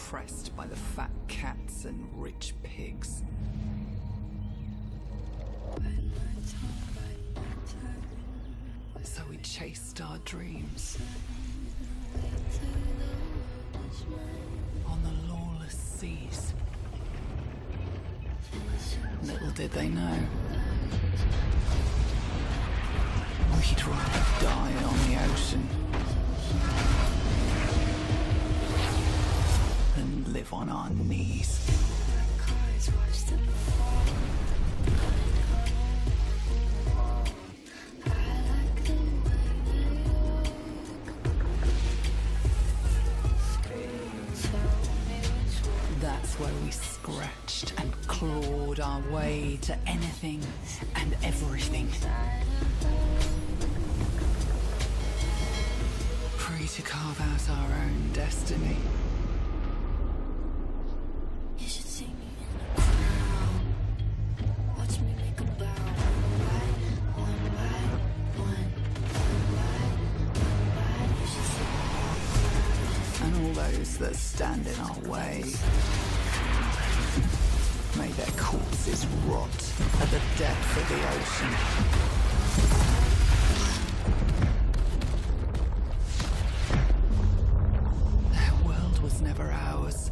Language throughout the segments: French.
impressed by the fat cats and rich pigs. So we chased our dreams on the lawless seas. Little did they know, we'd rather die on the ocean than live on our knees. That's where we scratched and clawed our way to anything and everything. Free to carve out our own destiny. And all those that stand in our way, may their corpses rot at the depth of the ocean. Their world was never ours,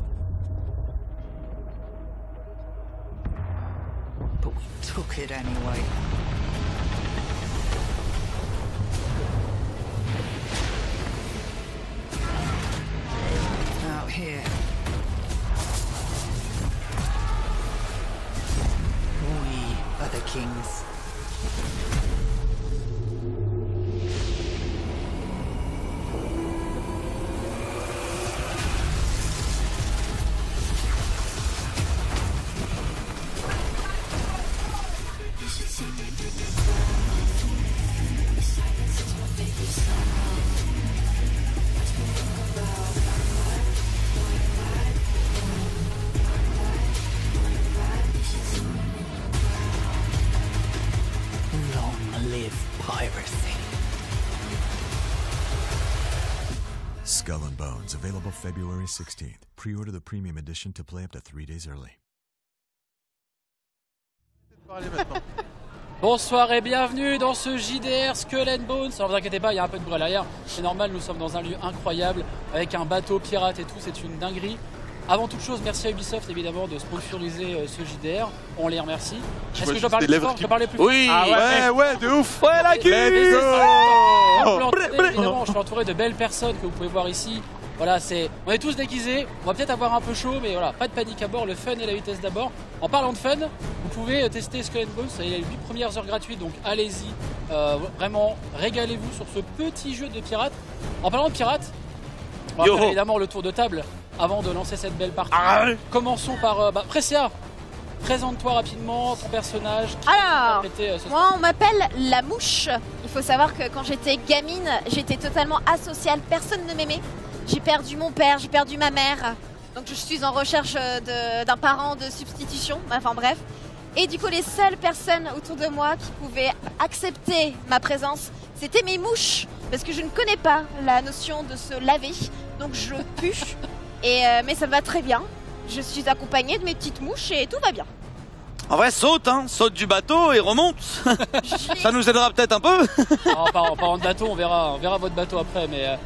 but we took it anyway. Out here, we are the kings. Skull and Bones, available February 16th. Pre-order the premium edition to play up to 3 days early. Bonsoir et bienvenue dans ce JDR Skull and Bones. Alors vous inquiétez pas, il y a un peu de bruit à l'arrière. C'est normal, nous sommes dans un lieu incroyable avec un bateau pirate et tout, c'est une dinguerie. Avant toute chose, merci à Ubisoft évidemment de sponsoriser ce JDR. On les remercie. Est-ce que je dois parler plus fort? Je dois parler plus fort? Oui, ouais, de ouf. Ouais, la gueule. Évidemment, je suis entouré de belles personnes que vous pouvez voir ici. Voilà, on est tous déguisés, on va peut-être avoir un peu chaud, mais voilà, pas de panique à bord, le fun et la vitesse d'abord. En parlant de fun, vous pouvez tester Skull and Bones, il y a les 8 premières heures gratuites, donc allez-y, vraiment, régalez-vous sur ce petit jeu de pirates. En parlant de pirates, on va faire évidemment le tour de table avant de lancer cette belle partie. Commençons par Precia. Présente-toi rapidement, ton personnage. Alors, moi on m'appelle la mouche. Il faut savoir que quand j'étais gamine, j'étais totalement asociale, personne ne m'aimait. J'ai perdu mon père, j'ai perdu ma mère. Donc je suis en recherche d'un parent de substitution, enfin bref. Et du coup les seules personnes autour de moi qui pouvaient accepter ma présence, c'était mes mouches. Parce que je ne connais pas la notion de se laver, donc je pue. Mais ça me va très bien. Je suis accompagnée de mes petites mouches et tout va bien. En vrai, saute, hein, saute du bateau et remonte. Ça nous aidera peut-être un peu. En parlant de bateau, on verra votre bateau après, mais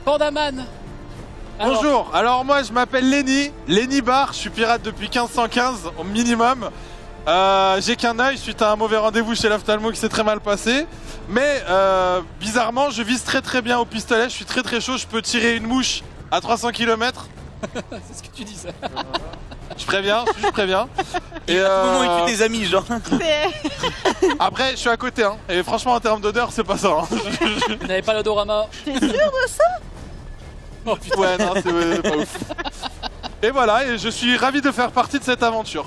Pandaman. Bonjour, alors moi je m'appelle Lenny Bar, je suis pirate depuis 1515 au minimum. J'ai qu'un œil suite à un mauvais rendez-vous chez l'ophtalmo qui s'est très mal passé. Mais bizarrement, je vise très bien au pistolet, je suis très chaud, je peux tirer une mouche à 300 km. C'est ce que tu dis ça. Je préviens. Et à tout moment, il tue des amis, genre. Après, je suis à côté, hein. Et franchement, en termes d'odeur, c'est pas ça. Hein. Vous n'avez pas l'odorama. T'es sûr de ça? Oh putain. Ouais, non, c'est pas ouf. Et voilà, et je suis ravi de faire partie de cette aventure.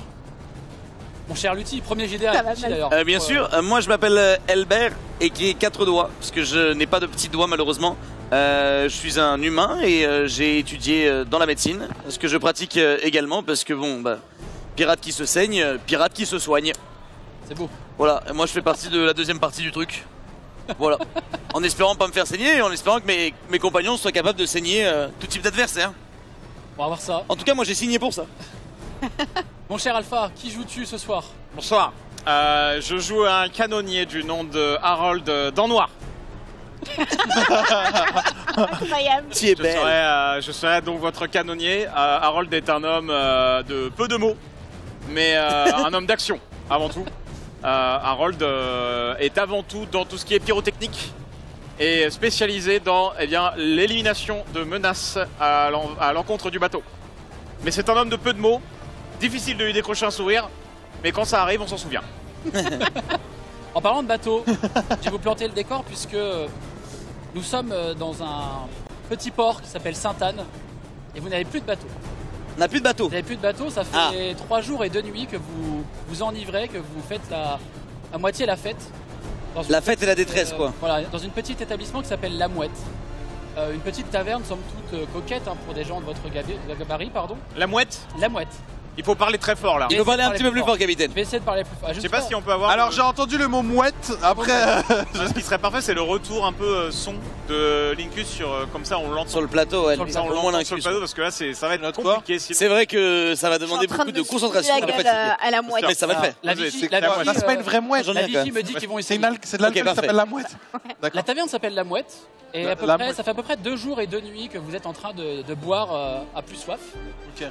Mon cher Lutti, premier GDR d'ailleurs. Bien sûr, moi je m'appelle Elbert et qui est 4 doigts, parce que je n'ai pas de petits doigts malheureusement. Je suis un humain et j'ai étudié dans la médecine, ce que je pratique également parce que bon, pirate qui se saigne, pirate qui se soigne. C'est beau. Voilà, et moi je fais partie de la deuxième partie du truc. Voilà, en espérant pas me faire saigner et en espérant que mes compagnons soient capables de saigner tout type d'adversaire. On va voir ça. En tout cas, moi j'ai signé pour ça. Mon cher Alpha, qui joues-tu ce soir? Bonsoir. Je joue un canonnier du nom de Harold dans Noir. Incroyable. Tu es belle. Je serai donc votre canonnier. Harold est un homme de peu de mots, mais un homme d'action avant tout. Harold est avant tout dans tout ce qui est pyrotechnique et spécialisé dans l'élimination de menaces à l'encontre du bateau. Mais c'est un homme de peu de mots, difficile de lui décrocher un sourire, mais quand ça arrive, on s'en souvient. En parlant de bateau, je vais vous planter le décor puisque nous sommes dans un petit port qui s'appelle Sainte-Anne et vous n'avez plus de bateau. On n'a plus de bateau. Vous n'avez plus de bateau, ça fait 3 jours et 2 nuits que vous vous enivrez, que vous faites à moitié la fête. La fête et la détresse, quoi. Voilà, dans une petite établissement qui s'appelle La Mouette. Une petite taverne, somme toute coquette pour des gens de votre gabarit, pardon. La mouette, La Mouette. il faut parler très fort là. Il faut parler un petit peu plus fort, capitaine. Je vais essayer de parler plus fort. Je sais pas si on peut avoir. Alors j'ai entendu le mot mouette, après... Ce qui serait parfait, c'est le retour un peu son de Linkus sur comme ça on l'entend. Sur le plateau, ouais. Sur le Ça, on au moins l'entend sur le l'inclus. plateau parce que là ça va être Notre quoi compliqué. Sinon. C'est vrai que ça va Je suis demander en train beaucoup de me concentration et secouer de la gueule fatigue. à la moitié. Mais ça va le faire. La Vous vigie, êtes- la c'est vigie, Ah, c'est pas une vraie mouette. J'en ai la un vigie quand me dit qu'ils vont essayer. C'est de l'alcool Ok, qui s'appelle la mouette. La D'accord. taverne s'appelle La Mouette et La ça fait à peu près 2 jours et 2 nuits que vous êtes en train de boire à plus soif. Ok.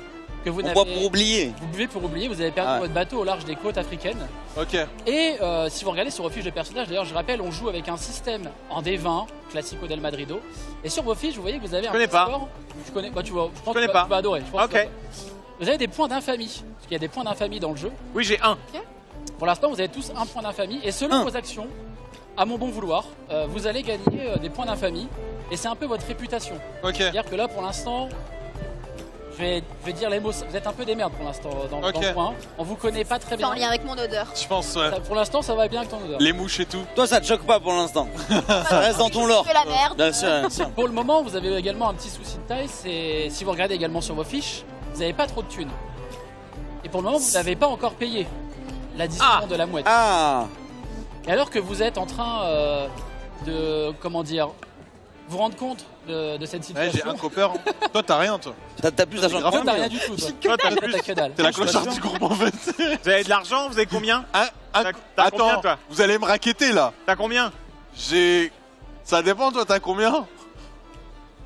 Que vous On n'avez- boit pour oublier. Vous buvez pour oublier, vous avez perdu Ah ouais. votre bateau au large des côtes africaines. Ok. Et si vous regardez sur vos fiches de personnages, d'ailleurs je rappelle, on joue avec un système en D20, classico del Madrido. Et sur vos fiches, vous voyez que vous avez un connais petit pas. score. Je connais, bah, tu vois, je pense connais que pas. tu vas adorer. Je pense que Ok. tu vas adorer. Vous avez des points d'infamie, parce qu'il y a des points d'infamie dans le jeu. Oui, j'ai un. Pour l'instant, vous avez tous un point d'infamie. Et selon vos actions, à mon bon vouloir, vous allez gagner des points d'infamie. Et c'est un peu votre réputation. Ok. C'est-à-dire que là, pour l'instant, je vais dire les mots. Vous êtes un peu des merdes pour l'instant dans Ok. le coin. On vous connaît pas très C'est bien. en lien avec mon odeur. Je pense, ouais. Pour l'instant, ça va bien avec ton odeur. Les mouches et tout. Toi, ça te choque pas pour l'instant. Ça reste dans ton lore. Je fais la merde. Bien sûr, bien sûr. Pour le moment, vous avez également un petit souci de taille. C'est si vous regardez également sur vos fiches, vous n'avez pas trop de thunes. Et pour le moment, vous n'avez pas encore payé l'addition de la mouette. Ah. Et alors que vous êtes en train de, comment dire, vous rendre compte de cette Ouais, j'ai situation. un copper. Toi, t'as rien, toi. T'as plus d'argent que Toi, moi. t'as rien du tout. Toi, Toi, t'as plus. T'as que dalle. T'es la clochard du groupe, en fait. Vous avez de l'argent? Vous avez combien? T'as T'as combien, Attends, toi? vous allez me raqueter, là. T'as combien? J'ai... Ça dépend, toi, t'as combien?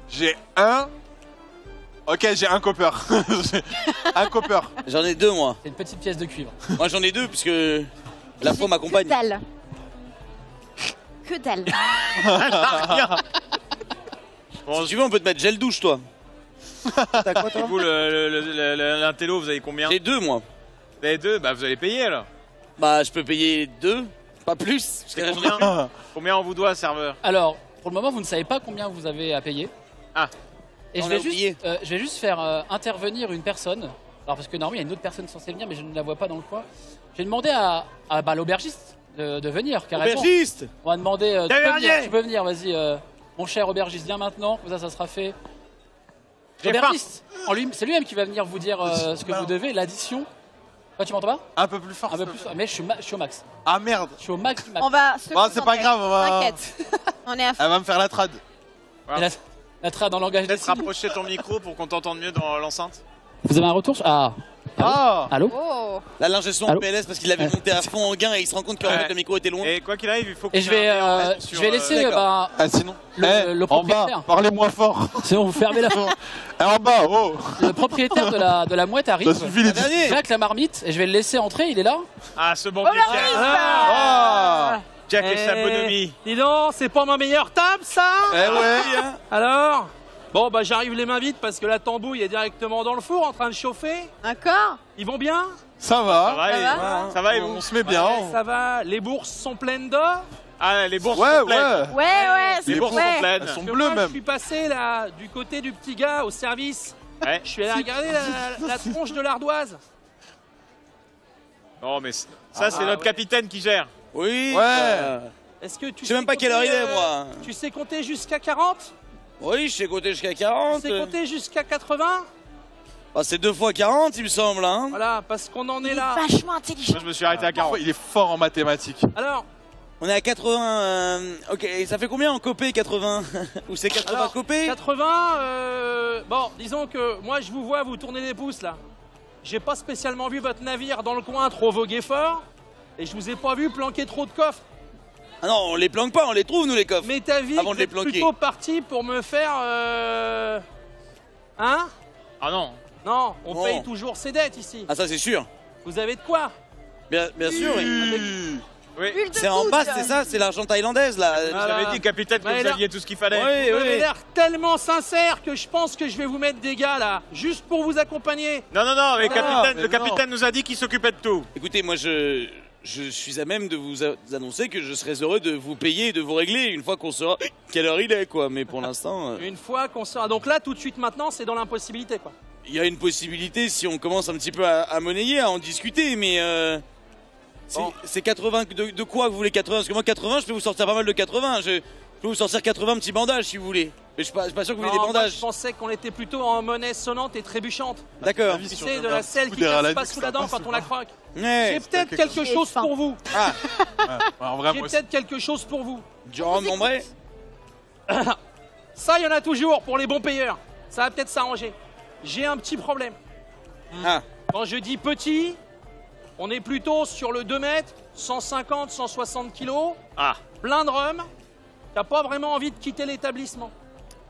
J'ai un... Ok, j'ai un copper. J'ai un copper. J'en ai 2, moi. C'est une petite pièce de cuivre. Moi, j'en ai 2, puisque la foi Que m'accompagne. dalle. Que dalle. Rien. Bon, Si tu veux, on peut te mettre gel douche, toi. T'as quoi, toi? vous, l'intello, vous avez combien? J'ai 2, moi. Vous avez 2, bah vous allez payer alors. Bah, je peux payer 2, pas plus. Parce que là, j'en ai Combien? Combien on vous doit, serveur? Alors, pour le moment, vous ne savez pas combien vous avez à payer. Ah. Et On je l'a vais, oublié. je vais juste faire intervenir une personne. Alors, parce que normalement, il y a une autre personne censée venir, mais je ne la vois pas dans le coin. Je vais demander à l'aubergiste de venir, carrément. Aubergiste. On va demander. Tavernier. Tu peux venir, vas-y, mon cher aubergiste, viens maintenant, comme ça sera fait. J'ai L'aubergiste, c'est lui-même qui va venir vous dire ce que vous devez, l'addition. Toi, tu m'entends pas? Un peu plus fort. Un peu s'il te plus, plaît. mais je suis au max. Ah, merde. Je suis au max du max. On va se Bon, c'est pas concentrer. grave, on va... T'inquiète. On est à fond. Elle va me faire la trad. Et la trad en langage des Peut-être signes. rapprocher ton micro pour qu'on t'entende mieux dans l'enceinte. Vous avez un retour? Ah. Ah. Allô? Oh. Là, l'ingé son en Allô? PLS parce qu'il avait monté à fond en gain et il se rend compte qu'en Ouais. fait le micro était loin. Et quoi qu'il arrive, il faut Et je vais laisser d'accord. Ah, sinon... le en bas, propriétaire. parlez-moi fort. Sinon vous fermez la porte. Eh, en bas, oh. Le propriétaire de la mouette arrive. Ça suffit, les... Dernier. Jacques la marmite et je vais le laisser entrer, il est là. Ah, ce bon vieux Jack. Ah. Jack et sa bonhomie. Dis donc, c'est pas ma meilleure table, ça? Eh ouais. Alors? Bon, bah j'arrive les mains vides parce que la tambouille est directement dans le four en train de chauffer. D'accord. Ils vont bien? Ça Ça va. va, et- va ça va et On vous? se met bien. Ouais, ça va. Les bourses sont pleines d'or? Ah, les bourses Ouais, sont pleines. ouais. Ouais, Les c'est bourses ouais. sont pleines. Elles sont Parce que bleues, moi, même. Je suis passé là, du côté du petit gars au service. Ouais. Je suis allé regarder la tronche de l'ardoise. Non, mais ça, c'est notre ouais. capitaine qui gère. Oui. Ouais. Est-ce que tu Je sais même pas quelle heure il est, moi. Tu sais compter jusqu'à 40? Oui, je sais compter jusqu'à Tu 40. sais compter jusqu'à 80? Ah, c'est 2 fois 40, il me semble. Hein. Voilà, parce qu'on en Il est est là. vachement intelligent. Moi, je me suis arrêté à 40. Il est fort en mathématiques. Alors, On est à 80. Ok, et ça fait combien en copé 80? Ou c'est 80 Alors, copé? 80, bon, disons que moi je vous vois vous tourner les pouces là. J'ai pas spécialement vu votre navire dans le coin trop voguer fort. Et je vous ai pas vu planquer trop de coffres. Ah non, on les planque pas, on les trouve nous les coffres. Mais ta vie, Avant de les est planquer. plutôt parti pour me faire... Hein? Ah non. Non, on Oh. paye toujours ses dettes ici. Ah ça c'est sûr. Vous avez de quoi? Bien sûr. Oui. Huile de C'est en coude. basse, c'est ça? C'est l'argent thaïlandaise là. Ah. J'avais dit, capitaine, que Ouais, vous là. aviez tout ce qu'il fallait. Oui, Vous avez oui. l'air tellement sincère que je pense que je vais vous mettre des gars là, juste pour vous accompagner. Non, mais capitaine, mais le non. capitaine nous a dit qu'il s'occupait de tout. Écoutez, moi je suis à même de vous annoncer que je serais heureux de vous payer et de vous régler une fois qu'on saura quelle heure il est quoi. Mais pour l'instant, Une fois qu'on sera... Donc là, tout de suite maintenant, c'est dans l'impossibilité quoi. il y a une possibilité si on commence un petit peu à monnayer, à en discuter, mais Bon. c'est 80 de quoi que vous voulez 80? Parce que moi 80, je peux vous sortir pas mal de 80. Je peux vous sortir 80 petits bandages si vous voulez. Mais je suis pas sûr que vous voulez des Non, moi, bandages. je pensais qu'on était plutôt en monnaie sonnante et trébuchante. D'accord. Tu sais, de la selle qui casse pas sous la dent quand on la croque. Ouais. J'ai peut-être quelque chose pour vous. Ah, En vrai, J'ai moi aussi. peut-être quelque chose pour vous. Durand de Montbray. Ça, il y en a toujours pour les bons payeurs. Ça va peut-être s'arranger. J'ai un petit problème. Ah, Quand je dis petit, on est plutôt sur le 2 mètres, 150, 160 kilos, Ah. plein de rhum. T'as pas vraiment envie de quitter l'établissement.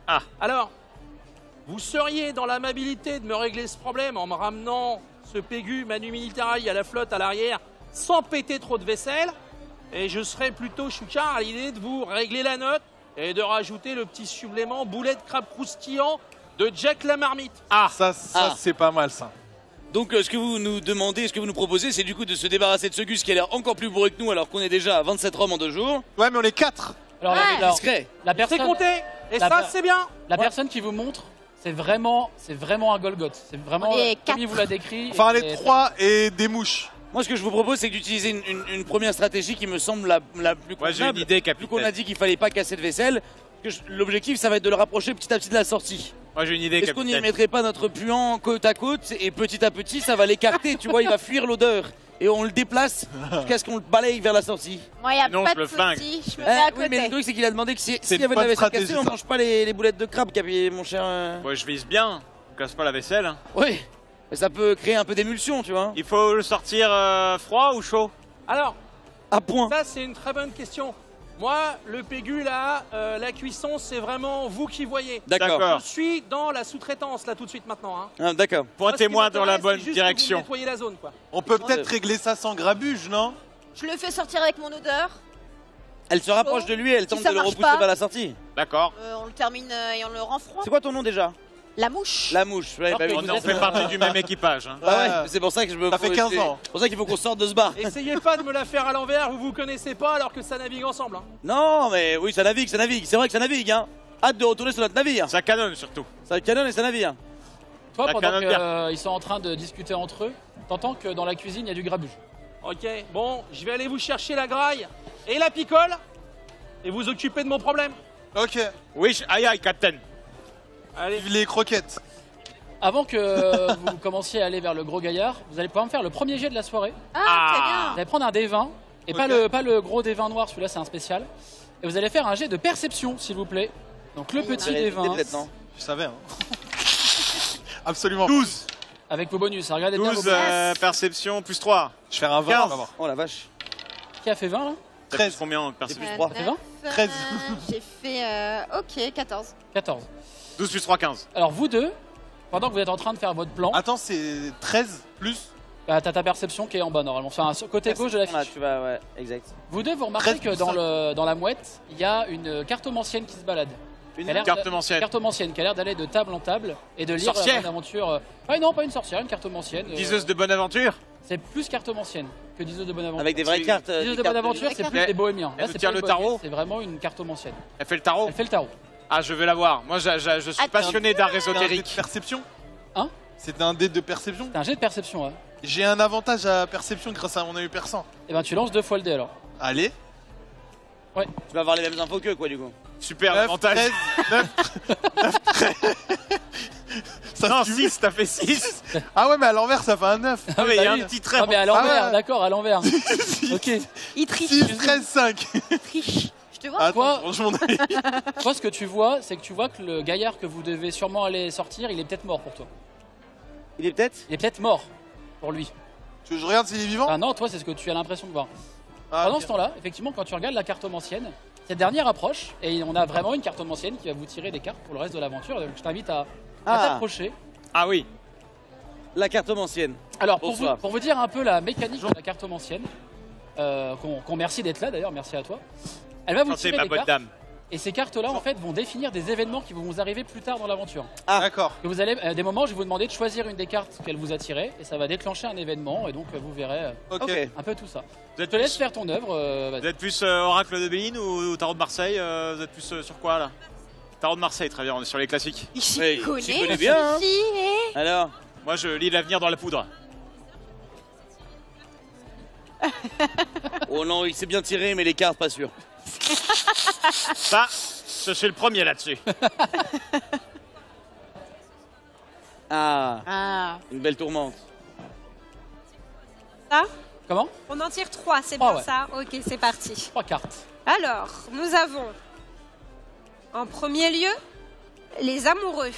Ah. Alors, vous seriez dans l'amabilité de me régler ce problème en me ramenant ce Pégu Manu Militari à la flotte à l'arrière sans péter trop de vaisselle. Et je serais plutôt chouchard à l'idée de vous régler la note et de rajouter le petit supplément boulet de crabe croustillant de Jack la marmite. Ça, Ah. c'est pas mal ça. donc ce que vous nous demandez, ce que vous nous proposez, c'est du coup de se débarrasser de ce Gus qui a l'air encore plus bourré que nous alors qu'on est déjà à 27 roms en 2 jours. Ouais, mais on est 4. Alors, Ouais. alors, Discret. la C'est personne, compté. Et La ça, per- c'est bien. la personne qui vous montre, c'est vraiment un Golgoth. C'est vraiment On est comme il quatre. vous l'a décrit. Enfin, et les c'est- 3 et des mouches. Moi, ce que je vous propose, c'est d'utiliser une première stratégie qui me semble la plus Moi, j'ai convenable. une idée, Vu capitaine. qu'on a dit qu'il fallait pas casser de vaisselle, l'objectif, ça va être de le rapprocher petit à petit de la sortie. Moi, j'ai une idée, Est-ce qu'on n'y capitaine. mettrait pas notre puant côte à côte et petit à petit, ça va l'écarter, tu vois, il va fuir l'odeur. Et on le déplace jusqu'à ce qu'on le balaye vers la sortie. Moi, y a Non, pas je de le flingue. soucis, je me mets à Oui, côté. mais le truc, c'est qu'il a demandé que s'il C'est y avait de la une bonne vaisselle cassée, stratégie, on ça. mange pas les boulettes de crabe, mon cher. Moi, je vise bien. On casse pas la vaisselle. Hein. Oui, mais ça peut créer un peu d'émulsion, tu vois. Il faut le sortir froid ou chaud? Alors, À point. ça, c'est une très bonne question. Moi, le Pégu, là, la cuisson, c'est vraiment vous qui voyez. D'accord. D'accord. Je suis dans la sous-traitance, là, tout de suite, maintenant. Hein. Ah, d'accord. Pointez-moi Moi, ce qui dans la m'intéresse, bonne c'est juste direction. que vous nettoyez la zone, quoi. On peut peut-être régler ça sans grabuge, non? Je le fais sortir avec mon odeur. Elle se rapproche de lui, elle Si tente ça de le marche repousser pas. vers la sortie. D'accord. On le termine et on le rend froid. C'est quoi ton nom déjà? La mouche. La mouche. Ouais, Alors bah que oui, vous On êtes, fait partie du même équipage. Hein. Ah ouais, Ouais. c'est pour ça que je me. Ça fait 15 ans. C'est pour ça qu'il faut qu'on sorte de ce bar. Essayez pas de me la faire à l'envers, vous vous connaissez pas alors que ça navigue ensemble. Hein. Non, mais oui, ça navigue, ça navigue. C'est vrai que ça navigue, hein. Hâte de retourner sur notre navire. Ça canonne surtout. Ça canonne et ça navigue. Toi, La pendant canonne qu'ils sont en train de discuter entre eux, t'entends que dans la cuisine, il y a du grabuge. Ok, bon, je vais aller vous chercher la graille et la picole et vous occuper de mon problème. Ok. Oui, aïe aïe, capitaine. Allez. Vive les croquettes. Avant que vous commenciez à aller vers le gros gaillard, vous allez pouvoir me faire le premier jet de la soirée. Ah, très Vous bien. allez prendre un D20, et Ok. pas le gros D20 noir, celui-là c'est un spécial. Et vous allez faire un jet de perception, s'il vous plaît. Donc le petit peut-être, D20 non. Je savais, hein. Absolument. 12. avec vos bonus. Alors, regardez bien vos 12 bonus. perception plus 3. Je vais faire un 20, 15. on va voir. Oh la vache. Qui a fait 20 là? 13. Combien en perception? plus trois. C'est 20 13. J'ai fait. Ok, 14. 14. 12 plus 3, 15. Alors vous deux, pendant que vous êtes en train de faire votre plan, Attends, c'est 13 plus. bah, t'as ta perception qui est en bas normalement. Enfin, sur côté gauche de la Là, fiche. tu vas, ouais, exact. Vous deux, vous remarquez 13 que plus dans, 5. dans la mouette, il y a une cartomancienne qui se balade. Une Elle a l'air Cartomancienne. Cartomancienne qui a l'air d'aller de table en table et de lire Sorcière. la aventure. Ouais, non, pas une sorcière, une cartomancienne. Diseuse de bonne aventure. C'est plus cartomancienne que diseuse de bonne aventure. Avec des vraies cartes. Diseuse des de cartes bonne aventure, c'est plus Elle- des bohémiens. elle Là, c'est tient pas le une bohémienne, tarot. c'est vraiment une cartomancienne. Elle fait le tarot. Elle fait le tarot. Ah, je vais la voir. Moi, je suis Attends. passionné d'art C'est un dé de ésotérique. perception. Hein? C'est un dé de perception. C'est un jet de perception, ouais. J'ai un avantage à perception grâce à mon œil perçant. Et ben tu lances 2 fois le dé alors. Allez. Tu vas avoir les mêmes infos qu'eux, quoi, du coup. Super 9, avantage. 13, 9, 9, 13. Ça Non, 6, t'as fait 6. Ah ouais, mais à l'envers, ça fait un 9. Ah, mais il y a bah un oui. petit trait. Ah, mais à l'envers, Ah ouais. d'accord, à l'envers. Ok. Il triche. 6, 13, 5. Il triche. Je te vois. Attends, Quoi franchement, on a- Toi, ce que tu vois, c'est que tu vois que le gaillard que vous devez sûrement aller sortir, il est peut-être mort pour toi. Il est peut-être. Il est peut-être mort pour lui. Tu veux que je regarde s'il est vivant? Ah non, toi, c'est ce que tu as l'impression de voir. Ah, Pendant ok. ce temps-là, effectivement, quand tu regardes la cartomancienne, cette dernière approche, et on a vraiment une cartomancienne qui va vous tirer des cartes pour le reste de l'aventure. Donc je t'invite à t'approcher. Ah oui. La cartomancienne. Alors, Bonsoir. pour vous dire un peu la mécanique de la cartomancienne, qu'on merci d'être là d'ailleurs, merci à toi. Elle va vous Santé, tirer ma des bonne cartes. dame. Et ces cartes-là, en fait, vont définir des événements qui vont vous arriver plus tard dans l'aventure. D'accord. Que vous allez, à des moments, je vais vous demander de choisir une des cartes qu'elle vous a tirées, et ça va déclencher un événement, et donc vous verrez Ok. un peu tout ça. Vous Je êtes te laisse plus, faire ton œuvre. Vas-y. vous êtes plus Oracle de Béline ou Tarot de Marseille Vous êtes plus sur quoi là? Tarot de Marseille, très bien, on est sur les classiques. Il s'y Oui, connaît. s'y connaît bien, hein. celui-ci, eh. Alors. Moi je lis l'avenir dans la poudre. Oh non, il s'est bien tiré, mais les cartes, pas sûr. Ça, je suis le premier là-dessus. Ah, Ah. une belle tourmente. Ça, Comment on en tire 3, c'est Ah bien ouais. ça. Ok, c'est parti. 3 cartes. Alors, nous avons en premier lieu les amoureux.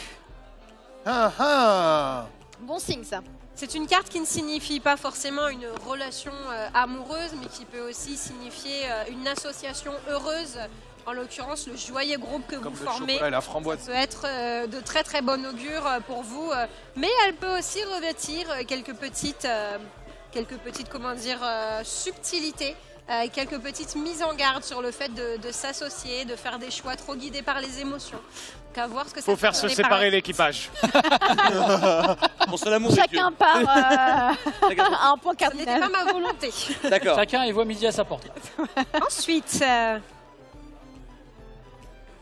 Ah, ah. Bon signe ça. C'est une carte qui ne signifie pas forcément une relation amoureuse, mais qui peut aussi signifier une association heureuse. En l'occurrence, le joyeux groupe que Comme vous le formez chocolat et la framboise. peut être de très très bon augure pour vous, mais elle peut aussi revêtir quelques petites comment dire, subtilités, quelques petites mises en garde sur le fait de s'associer, de faire des choix trop guidés par les émotions. Donc à voir ce que ça Faut faire peut se donner séparer par la l'équipage. Bon, c'est l'amour des Chacun part à un point suite. Ce n'était cardinal. pas ma volonté. dieux. D'accord. Chacun y voit midi à sa porte. Ensuite,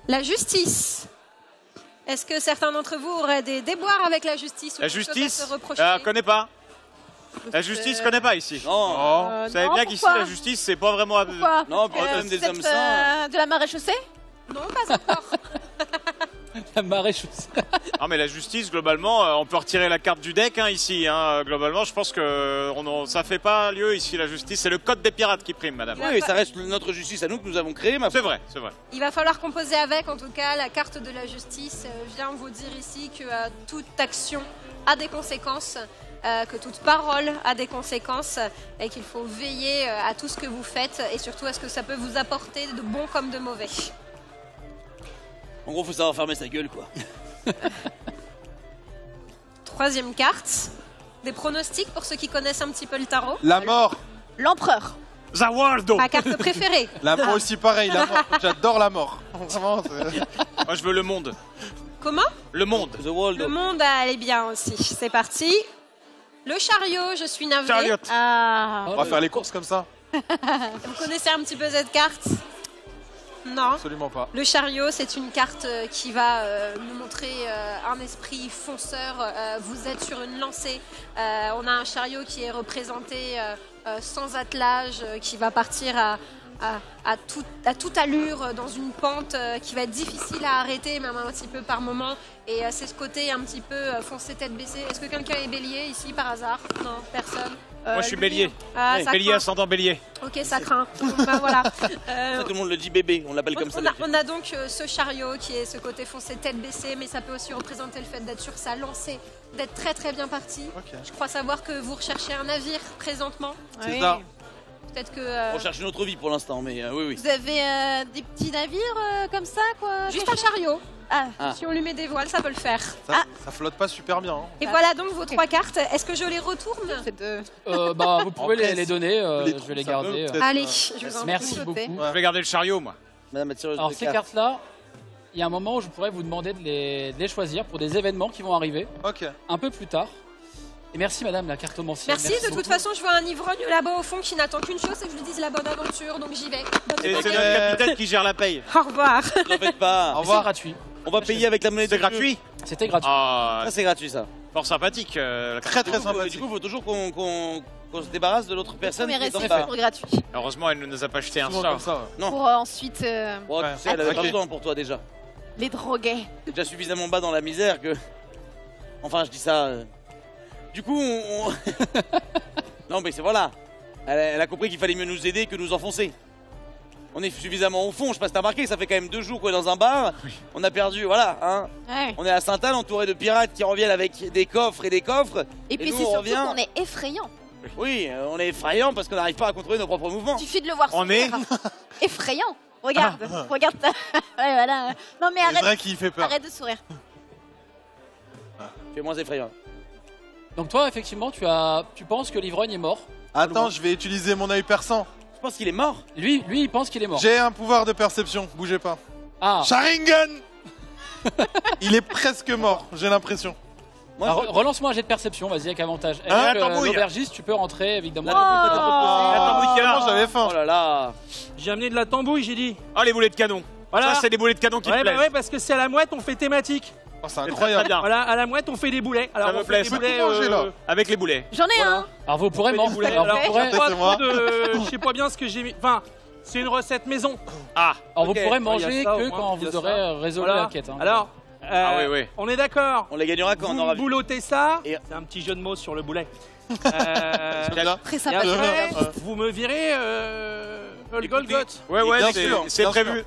la justice. Est-ce que certains d'entre vous auraient des déboires avec la justice ou La quelque chose à justice se reprocher connais pas. La justice connais pas ici. Non, Oh. Vous savez non, bien qu'ici pourquoi la justice c'est pas vraiment. Pourquoi non, puis Euh, quand même des vous hommes êtes, sains. de la maréchaussée? Non, pas encore. La maréchaussée. Non mais la justice globalement, on peut retirer la carte du deck hein, ici. Hein. Globalement, je pense que ça fait pas lieu ici la justice. C'est le code des pirates qui prime, madame. Oui, ça reste notre justice à nous que nous avons créée, ma foi. C'est vrai, c'est vrai. Il va falloir composer avec, en tout cas, la carte de la justice vient vous dire ici que toute action a des conséquences, que toute parole a des conséquences, et qu'il faut veiller à tout ce que vous faites, et surtout à ce que ça peut vous apporter de bon comme de mauvais. En gros, faut savoir fermer sa gueule, quoi. Troisième carte, des pronostics pour ceux qui connaissent un petit peu le tarot. La mort. L'empereur. Zawaldo. Ma carte préférée. La mort aussi, pareil, la mort. J'adore la mort. Vraiment, c'est- Moi je veux le monde. Comment? Le monde. The World. Le monde allait bien aussi. C'est parti. Le chariot, je suis navrée. Chariot. Ah. on va faire les courses comme ça? Vous connaissez un petit peu cette carte? Non. Absolument pas. Le chariot, c'est une carte qui va nous montrer un esprit fonceur. Vous êtes sur une lancée. On a un chariot qui est représenté sans attelage, qui va partir à toute allure dans une pente qui va être difficile à arrêter, même un petit peu par moment. Et c'est ce côté un petit peu foncé tête baissée. Est-ce que quelqu'un est bélier ici par hasard? Non, personne. Moi je suis bélier. Ah, Oui, ça Bélier craint. ascendant bélier. Ok, ça craint. Donc, ben, voilà. Ça, tout le monde le dit bébé, on l'appelle comme ça. On a donc ce chariot qui est ce côté foncé tête baissée, mais ça peut aussi représenter le fait d'être sur sa lancée, d'être très très bien parti. Ok. Je crois savoir que vous recherchez un navire présentement. C'est Oui. ça. Peut-être que On cherche une autre vie pour l'instant, mais oui, oui. Vous avez des petits navires comme ça, quoi? juste un chariot. Ah. Ah. Si on lui met des voiles, ça peut le faire. Ça flotte pas super bien. Hein. Et voilà donc vos 3 cartes. Est-ce que je les retourne? C'est de... Bah, vous pouvez Après, les donner, les je vais trous, les ça garder. peut peut-être, Allez, je vous en Merci prie. beaucoup. Je vais garder le chariot moi. Madame la tireuse Alors de ces cartes. cartes-là, il y a un moment où je pourrais vous demander de les choisir pour des événements qui vont arriver Ok. un peu plus tard. Et merci madame la cartomancienne. Merci, de toute beaucoup. façon je vois un ivrogne là-bas au fond qui n'attend qu'une chose, c'est que je lui dise la bonne aventure, donc j'y vais. Bonne C'est journée. notre capitaine qui gère la paye. Au revoir. Ne faites pas. Au C'est revoir. gratuit. On va payer avec la monnaie C'est de jeu. gratuit. C'était gratuit. Ah, Ça, c'est gratuit, ça. fort sympathique. la Très très Du sympathique. coup, il faut toujours qu'on se débarrasse de l'autre personne. Premier qui est en essai, bas. c'est pour gratuit. Heureusement, elle ne nous a pas acheté un Souvent sort. comme ça. Ouais. Non. Pour ensuite Bon, Ouais. tu sais, elle avait pas Ok. besoin pour toi déjà. les droguer. T'es déjà suffisamment bas dans la misère que. Enfin, je dis ça. Du coup, non, mais c'est voilà. Elle a compris qu'il fallait mieux nous aider que nous enfoncer. On est suffisamment au fond, je sais pas si t'as remarqué, ça fait quand même 2 jours qu'on est dans un bar. Oui. On a perdu, voilà. Hein. Ouais. On est à Saint-Anne entouré de pirates qui reviennent avec des coffres et des coffres. Et puis c'est surtout qu'on est effrayant. Oui, on est effrayant parce qu'on n'arrive pas à contrôler nos propres mouvements. Il suffit de le voir On est effrayant. Regarde, regarde ta... Ouais, voilà. Non mais C'est vrai qu'il fait peur. arrête de sourire. Tu es moins effrayant. Donc toi, effectivement, tu penses que l'ivrogne est mort. Attends, je vais utiliser mon œil perçant. Je pense qu'il est mort. Lui, il pense qu'il est mort. J'ai un pouvoir de perception, bougez pas. Ah, Sharingan. Il est presque mort, j'ai l'impression. Moi, relance-moi un jet de perception, vas-y, avec avantage. Hein, Avec la tambouille. l'aubergiste, tu peux rentrer, évidemment. La tambouille qui est là. J'avais faim. Oh là là. J'ai amené de la tambouille, j'ai dit. Oh, les boulets de canon. Voilà. Ça, c'est des boulets de canon qui Ouais, me bah plaisent. ouais, parce que c'est à la mouette, on fait thématique. Oh, c'est C'est très, incroyable. très bien. Voilà, à la mouette, on fait des boulets. Alors, Ça me on fait plaît, des ça. boulets. Manger, là. Avec les boulets. J'en ai un. Alors vous pourrez manger. boulets. Alors, Alors, vous pourrez- j'ai pas C'est moi. trop de... Je sais pas bien ce que j'ai mis. Enfin, c'est une recette maison. Ah, alors, Ok. vous pourrez Il y a manger ça, au que moins, quand il y a vous ça. aurez résolu Voilà. la quête. hein. Alors, Ah oui, oui. on est d'accord. On la gagnera quand on aura Vous vu. boulottez ça. Et- C'est un petit jeu de mots sur le boulet. Très Et sympa. après, vous me virez le Golgoth. Ouais, ouais, Bien c'est sûr, c'est bien prévu.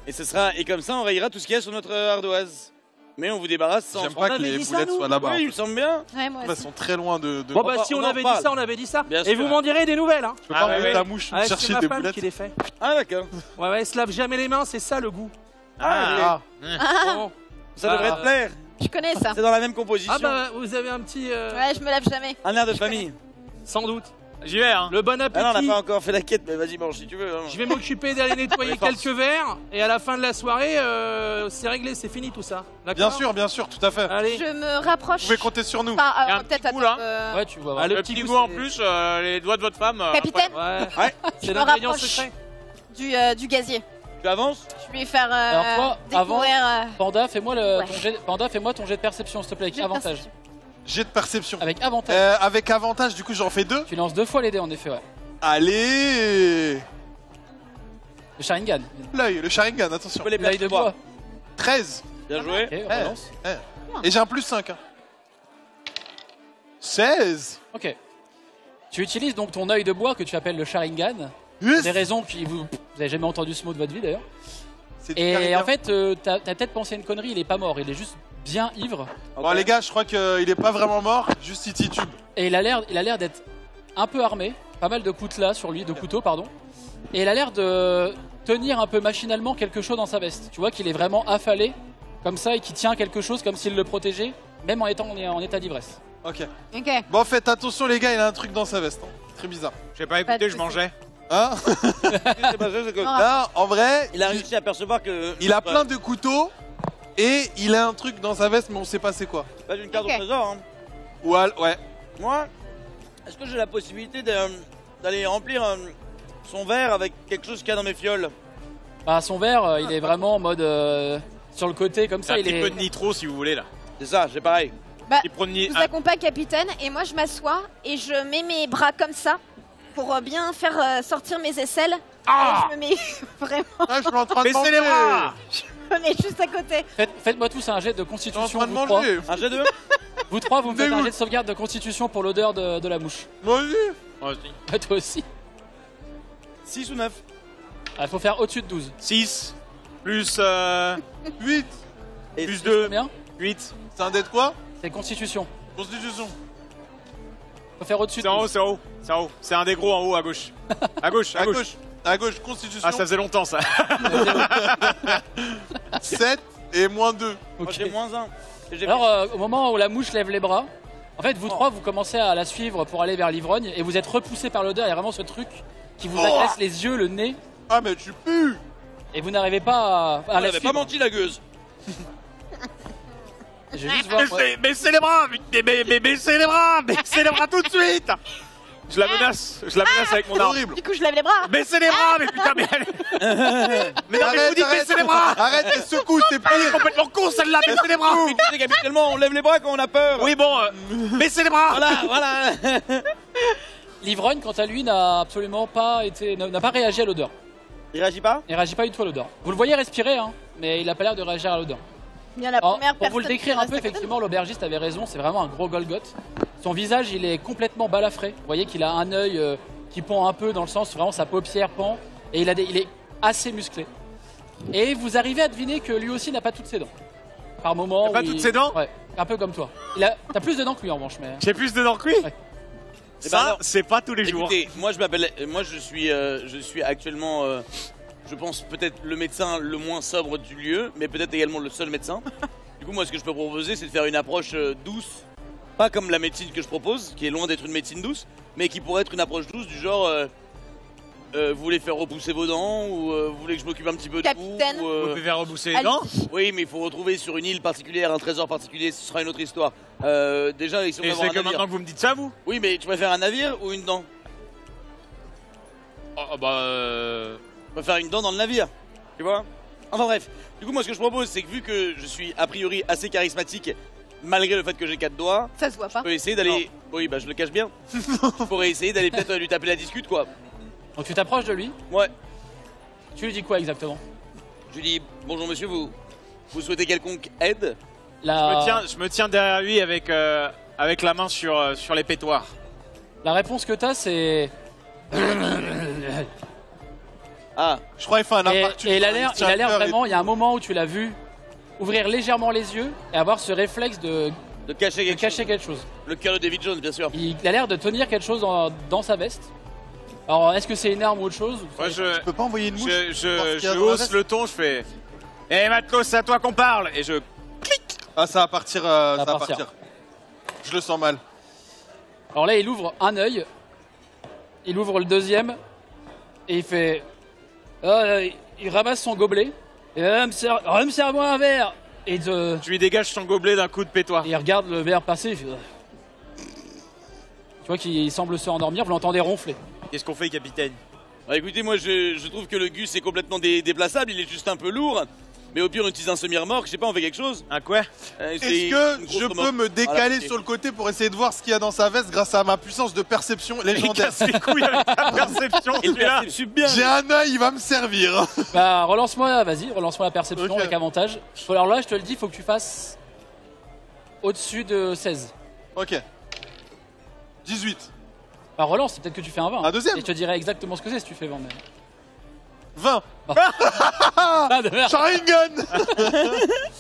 Et comme ça, on rayera tout ce qu'il y a sur notre ardoise. Mais on vous débarrasse sans. J'aime pas que avait les dit ça, boulettes nous soient là-bas. Oui, il me semble bien. Ouais, moi Elles aussi. sont très loin de. Bon bah va- si on on en avait dit reparle. ça, on avait dit ça. Bien Et sûr. vous m'en direz des nouvelles. Hein. Je peux Ah pas ouais, envoyer ouais. ta mouche Ouais, c'est chercher ma des femme boulettes. qui les fait. Ah d'accord. Ouais, ouais, elle se lave jamais les mains, c'est ça le goût. Ah, Bon. Ça devrait te plaire. Je connais ça. C'est dans la même composition. Ah bah vous avez un petit... Ouais, je me lave jamais. Un air de famille. Sans doute. J'y vais, hein. Le bon Ah non, on n'a appétit. pas encore fait la quête, mais vas-y, mange si tu veux. hein. Je vais m'occuper d'aller nettoyer quelques verres. Et à la fin de la soirée, c'est réglé, c'est fini tout ça. D'accord. bien sûr, tout à fait. Allez. Je me rapproche. Vous pouvez compter sur nous. Enfin, Il y a un peut-être petit coup, attends, là. Ouais, tu vas voir. Ah, Le le petit petit goût goût, en c'est- plus, les doigts de votre femme. Capitaine, Ouais. Ouais. C'est me l'ingrédient rapproche. secret. du gazier. Tu avances. Je vais lui faire Alors, toi, découvrir. Panda, fais-moi Ouais. ton jet de perception, s'il te plaît, avec J'ai de avantage. perception. Jet de perception. Avec avantage. Avec avantage, du coup, j'en fais 2. Tu lances 2 fois les dés, en effet, ouais. Allez. Le Sharingan. L'œil, le Sharingan, Tu attention. peux les L'œil de bois. 13. Bien joué. Ok, relance. Et j'ai un plus 5. 16. Ok. Tu utilises donc ton œil de bois que tu appelles le Sharingan. Yes. Des raisons qui vous avez jamais entendu ce mot de votre vie d'ailleurs. C'est du Et Sharingan. en fait, t'as peut-être pensé une connerie, il est pas mort, il est juste bien ivre. Bon, les gars, je crois qu'il est pas vraiment mort, juste il titube. Et il a l'air d'être un peu armé, pas mal de coutelas sur lui, de couteaux pardon. Et il a l'air de tenir un peu machinalement quelque chose dans sa veste. Tu vois qu'il est vraiment affalé, comme ça, et qu'il tient quelque chose comme s'il le protégeait, même en étant en état d'ivresse. Ok. Ok. Bon, faites attention, les gars, il a un truc dans sa veste. hein. Très bizarre. J'ai pas Pas de écouté, je soucis. mangeais. Hein? C'est pas ça, c'est que- Là, en vrai, Il a réussi à percevoir que. il a plein de couteaux et il a un truc dans sa veste, mais on sait pas c'est quoi. Pas d'une carte Ok. au trésor. Hein. Ouais. Moi, est-ce que j'ai la possibilité d'aller remplir son verre avec quelque chose qu'il y a dans mes fioles? Bah, son verre, il est vraiment en mode sur le côté comme C'est ça. un Il petit est. peu de nitro si vous voulez là. C'est ça, j'ai pareil. Il prend Je vous accompagne, capitaine, et moi je m'assois et je mets mes bras comme ça pour bien faire sortir mes aisselles. Ah Et je me mets vraiment, Ah, je suis en train de Baissez manger. les bras. je me mets juste à côté. Faites-moi tous un jet de Je suis en constitution. train de Vous trois. manger. Un jet de. Vous trois, vous me faites un Dégoût. jet de sauvegarde de constitution pour l'odeur de la mouche. Moi aussi. Ah, toi aussi. 6 ou 9. Il faut faire au-dessus de 12. 6 plus 8. Et plus 2, Combien 8. C'est un dé de quoi? C'est constitution. Constitution. Faut faire au-dessus de C'est en haut, 12. c'est en haut. C'est en haut. C'est un des gros en haut à gauche. À gauche, à À gauche. gauche. À gauche, constitution. Ah, ça faisait longtemps ça. 7 et moins 2. Moi Ok. j'ai moins 1. Alors, au moment où la mouche lève les bras, en fait, vous trois, vous commencez à la suivre pour aller vers l'ivrogne et vous êtes repoussés par l'odeur. Il y a vraiment ce truc qui vous agresse les yeux, le nez, Ah, mais tu pues. et vous n'arrivez pas à Elle la avait pas suivre. menti la gueuse. Je vais juste voir. Baissez les bras. Baissez les bras. Baissez les bras tout de suite. Je la menace avec mon C'est arme. horrible. Du coup, je lève les bras. Baissez les bras, mais putain, mais allez. Mais non, mais je vous dis, baissez les bras. Arrête les secousses, t'es Elle est pire. complètement con celle-là, baissez les bras. Tu sais qu'habituellement on lève les bras quand on a peur. Oui, bon, baissez les bras. Voilà. L'ivrogne, quant à lui, n'a absolument pas été, n'a pas réagi à l'odeur. Il réagit pas? Il réagit pas du tout à l'odeur. Vous le voyez respirer, hein, mais il a pas l'air de réagir à l'odeur. Bien la Alors, première pour vous le personne décrire qui un reste peu, à côté de effectivement, l'aubergiste avait raison, c'est vraiment un gros Golgoth. Son visage, il est complètement balafré. Vous voyez qu'il a un œil qui pend un peu dans le sens, vraiment sa paupière pend, et il est assez musclé. Et vous arrivez à deviner que lui aussi n'a pas toutes ses dents. Par moment. Il a pas toutes ses dents? Ouais, un peu comme toi. T'as plus de dents que lui en revanche, mais. J'ai plus de dents que lui? Ouais. Ça, c'est pas tous les jours. Écoutez, moi je suis actuellement, je pense peut-être le médecin le moins sobre du lieu, mais peut-être également le seul médecin. Du coup, moi ce que je peux proposer, c'est de faire une approche douce, pas comme la médecine que je propose, qui est loin d'être une médecine douce, mais qui pourrait être une approche douce du genre, vous voulez faire repousser vos dents ou vous voulez que je m'occupe un petit peu de vous Capitaine. Vous pouvez faire repousser les dents? Oui, mais il faut retrouver sur une île particulière un trésor particulier, ce sera une autre histoire. Déjà, ils sont Et c'est que maintenant que vous me dites ça, vous? Oui, mais tu préfères un navire ou une dent? Oh, bah. On va faire une dent dans le navire, tu vois. Enfin bref, du coup moi ce que je propose c'est que vu que je suis a priori assez charismatique, malgré le fait que j'ai 4 doigts, Ça se voit pas. je peux essayer d'aller... Oui bah je le cache bien. Je pourrais essayer d'aller peut-être lui taper la discute quoi. Donc tu t'approches de lui, Ouais, tu lui dis quoi exactement? je lui dis bonjour monsieur, vous souhaitez quelconque aide? Je me tiens derrière lui avec la main sur les pétoires. La réponse que t'as, c'est. Ah, Je crois qu'il fait un infarctus. Et il a l'air vraiment, Et... il y a un moment où tu l'as vu ouvrir légèrement les yeux et avoir ce réflexe de de cacher quelque cacher quelque chose. chose. Le cœur de David Jones bien sûr. Il a l'air de tenir quelque chose dans sa veste. Alors, est-ce que c'est une arme ou autre chose? Moi, Tu peux pas envoyer une mouche voir ce qu'il y a je dans la hausse veste le ton, je fais. Eh Matos, c'est à toi qu'on parle! Et je. Ah, ça va partir. Ça va partir. partir. Je le sens mal. Alors là, il ouvre un œil, il ouvre le deuxième et il fait. Il ramasse son gobelet et serre-moi un verre. Et Je lui dégage son gobelet d'un coup de pétoire. il regarde le verre passer. Il fait, tu vois qu'il semble se endormir. Vous l'entendez ronfler. Qu'est-ce qu'on fait, capitaine? Bah écoutez, moi je trouve que le Gus est complètement déplaçable, il est juste un peu lourd. Mais au pire on utilise un semi-remorque, je sais pas, on fait quelque chose. Un quoi? Est-ce que je peux me décaler sur le côté pour essayer de voir ce qu'il y a dans sa veste grâce à ma puissance de perception Il légendaire? casse les couilles avec ta perception, Il celui-là. perçoit bien. J'ai un œil, il va me servir. Bah, relance-moi la perception Ok. avec avantage. Alors là, je te le dis, il faut que tu fasses au-dessus de 16. Ok. 18. Bah, relance, peut-être que tu fais un 20. Un deuxième. Et je te dirai exactement ce que c'est si tu fais 20 même. 20. Ah, de merde. Sharingan.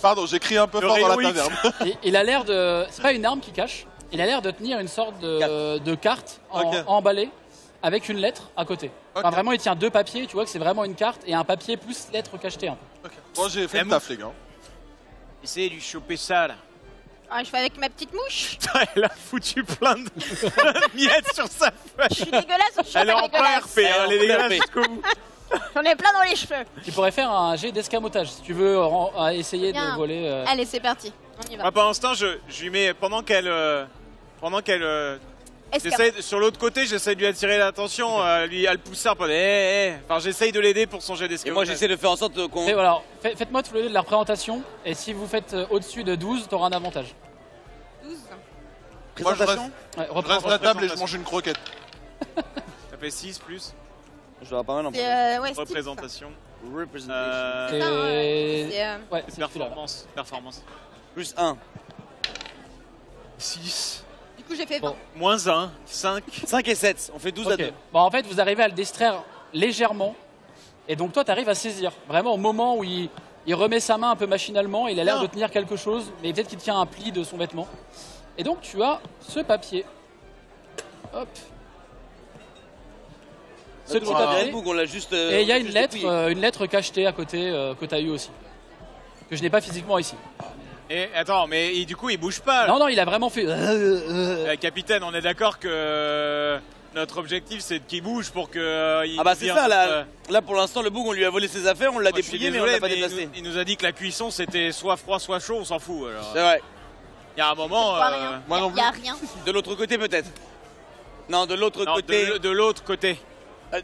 Pardon, j'ai crié un peu Le fort dans la rayon X. taverne. Et il a l'air de. C'est pas une arme qui cache. Il a l'air de tenir une sorte de carte Ok. emballée avec une lettre à côté. Enfin, Ok. vraiment, il tient 2 papiers. Tu vois que c'est vraiment une carte et un papier plus lettre cachetée. Un peu. Ok. Bon, j'ai fait La le taf, les gars. Essayez de lui choper ça, là. Ah, je fais avec ma petite mouche. Elle a foutu plein de miettes sur sa Je feuille. suis dégueulasse, je suis Elle est en dégueulasse. PRP, hein, elle est dégueulasse PRP. jusqu'au bout. J'en ai plein dans les cheveux. Tu pourrais faire un jet d'escamotage si tu veux essayer Bien. de voler. Allez, c'est parti. On y va. Moi, pendant ce temps, je lui mets. Pendant qu'elle. Escamotage. Sur l'autre côté, j'essaie de lui attirer l'attention, à le pousser un peu. Enfin, j'essaye de l'aider pour son jet Et moi d'escamotage. j'essaie de faire en sorte qu'on... Et voilà, faites-moi tous les deux de la représentation. Et si vous faites au-dessus de 12, t'auras un avantage. 12. Moi, je reste, Ouais, je reste à table et je mange une croquette. Ça fait 6 plus. Je vais avoir pas mal en C'est ouais, Steve, Représentation. Representation. ça. C'est ça, hein. Et- C'est, Ouais, c'est celui-là. Performance. Plus 1. 6. Du coup, j'ai fait 20. Bon. Moins 1. 5. 5 et 7, on fait 12 à Ok. 2. Bon, en fait, vous arrivez à le distraire légèrement. Et donc, toi, tu arrives à saisir. Vraiment, au moment où il remet sa main un peu machinalement, il a l'air Non. de tenir quelque chose, mais peut-être qu'il tient un pli de son vêtement. Et donc, tu as ce papier. Hop. Ce petit papier. On l'a juste... Et il y a on l'a une juste lettre, dépouillé. une lettre cachetée à côté que tu as eu aussi. Que je n'ai pas physiquement ici. Et attends, mais du coup, il bouge pas. là. Non, non, il a vraiment fait. Capitaine, on est d'accord que notre objectif c'est qu'il bouge pour que. Ah bah c'est ça, là pour l'instant le bouc on lui a volé ses affaires, on l'a Moi, je suis dépouillé mais on désolé, l'a pas mais déplacé. il nous a dit que la cuisson c'était soit froid soit chaud, on s'en fout. Alors. C'est vrai. Il y a un moment. Pas rien. moi non Il y a rien. De l'autre côté peut-être. Non, de l'autre non, côté. de l'autre côté.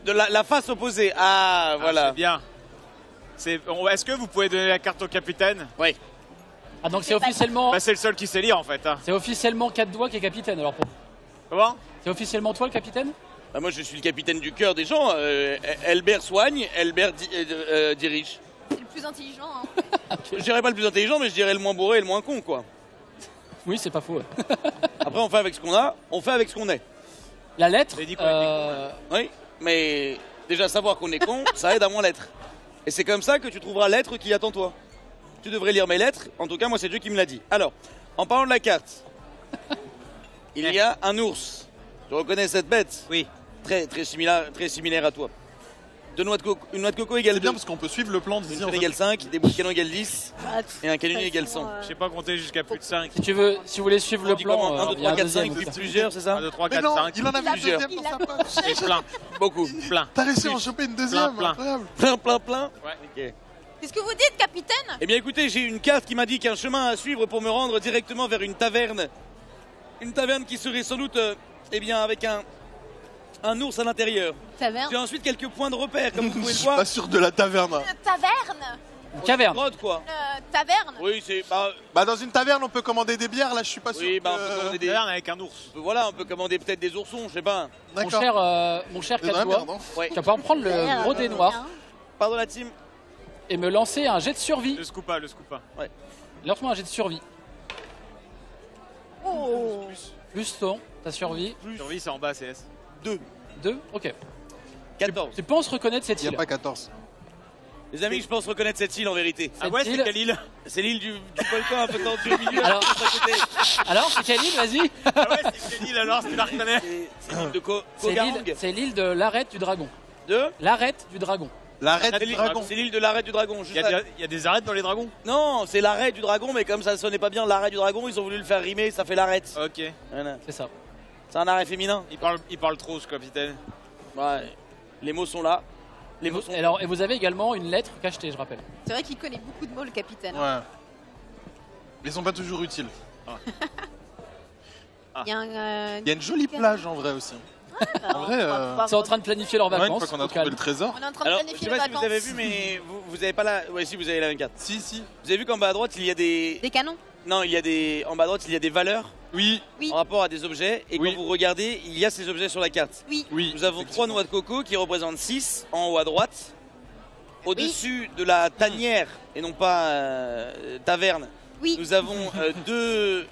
De la face opposée. Ah, Ah, voilà. c'est bien. Est-ce que vous pouvez donner la carte au capitaine? Oui. Ah, donc c'est officiellement. Bah, c'est le seul qui sait lire en fait. Hein. C'est officiellement 4 doigts qui est capitaine. Alors, Comment? c'est officiellement toi le capitaine? Bah, moi je suis le capitaine du cœur des gens. Elbert soigne, Elbert dirige. plus intelligent. Je dirais pas le plus intelligent, mais je dirais le moins bourré et le moins con, quoi. Oui, c'est pas faux. Après, on fait avec ce qu'on a, on fait avec ce qu'on est. La lettre. Oui, mais déjà savoir qu'on est con, ça aide à moins l'être. Et c'est comme ça que tu trouveras l'être qui attend toi. Tu devrais lire mes lettres, en tout cas, moi, c'est Dieu qui me l'a dit. Alors, en parlant de la carte, il y a un ours. Tu reconnais cette bête? Oui. Très similaire à toi. Une noix de coco égale 2. C'est bien parce qu'on peut suivre le plan d'ici. Une égale 5, des bouts de canon égale 10, et un canonnier égale 100. Je sais pas compter jusqu'à plus de 5. Si vous voulez suivre le plan, 1, 2, 3, 4, 5, plusieurs, c'est ça? 1, 2, 3, Mais 4, non, 5. il en a Plusieurs. plusieurs pour sa poche. Et plein. Beaucoup. Plein. T'as réussi à en choper une deuxième, Plein. incroyable. Plein. Ouais. Ok. Qu'est-ce que vous dites, capitaine? Eh bien écoutez, j'ai une carte qui m'indique un chemin à suivre pour me rendre directement vers une taverne. Une taverne qui serait sans doute, eh bien, avec un ours à l'intérieur. Taverne? J'ai ensuite quelques points de repère, comme vous Je pouvez le suis voir. pas sûr de la taverne. Taverne? Une caverne. Grotte, quoi. Taverne? Oui, c'est... Bah dans une taverne on peut commander des bières, là je suis pas sûr. Oui, bah on peut que- commander des... Taverne avec un ours. Voilà, on peut commander peut-être des oursons, je sais pas. Mon D'accord. cher C'est dans la Catois, merde, hein. Ouais. tu vas pouvoir me prendre le gros dé noir Pardon la team. et me lancer un jet de survie. Le scoopa, le scoopa. Lance-moi un jet de survie. Oh. Plus ta survie. Survie, c'est en bas, CS. 2, 2. Ok. 14. Tu penses reconnaître cette Il y a île? pas 14. Les amis, je pense reconnaître cette île en vérité. Ah ouais, île- c'est quelle île? C'est l'île du volcan un peu tendu au milieu. Alors- juste à côté. Alors, c'est quelle île? Vas-y. Ah ouais, c'est quelle île alors, si tu la reconnais? C'est l'île de C'est Kogarang. l'île de l'arête du dragon. De L'arête du dragon. L'arête C'est du l'île- dragon. C'est l'île de l'arrêt du dragon. Il y a des arêtes dans les dragons? Non, c'est l'arrêt du dragon, mais comme ça sonnait pas bien l'arrêt du dragon, ils ont voulu le faire rimer, ça fait l'arrête. Ok. Voilà. C'est ça. C'est un arrêt féminin. Il parle trop, ce capitaine. Ouais. Les mots sont là. Les mots sont Alors, et vous avez également une lettre cachetée, je rappelle. C'est vrai qu'il connaît beaucoup de mots, le capitaine. Ouais. Ils sont pas toujours utiles. Il y a un... Il y a une jolie plage en vrai aussi. En vrai, C'est en train de planifier leurs ouais, une vacances. fois qu'on a au trouvé calme. le trésor. On est en train de Alors, je planifier sais les pas si vacances. vous avez vu, mais vous avez pas la. Ouais, si vous avez la 24. Si, si. Vous avez vu qu'en bas à droite, il y a des. Des canons? Non, il y a des. En bas à droite, il y a des valeurs Oui, Oui. en rapport à des objets. Et Oui. quand vous regardez, il y a ces objets sur la carte. Oui. oui. Nous avons 3 noix de coco qui représentent 6 en haut à droite. Au-dessus de la tanière, et non pas taverne, Oui. nous avons 2.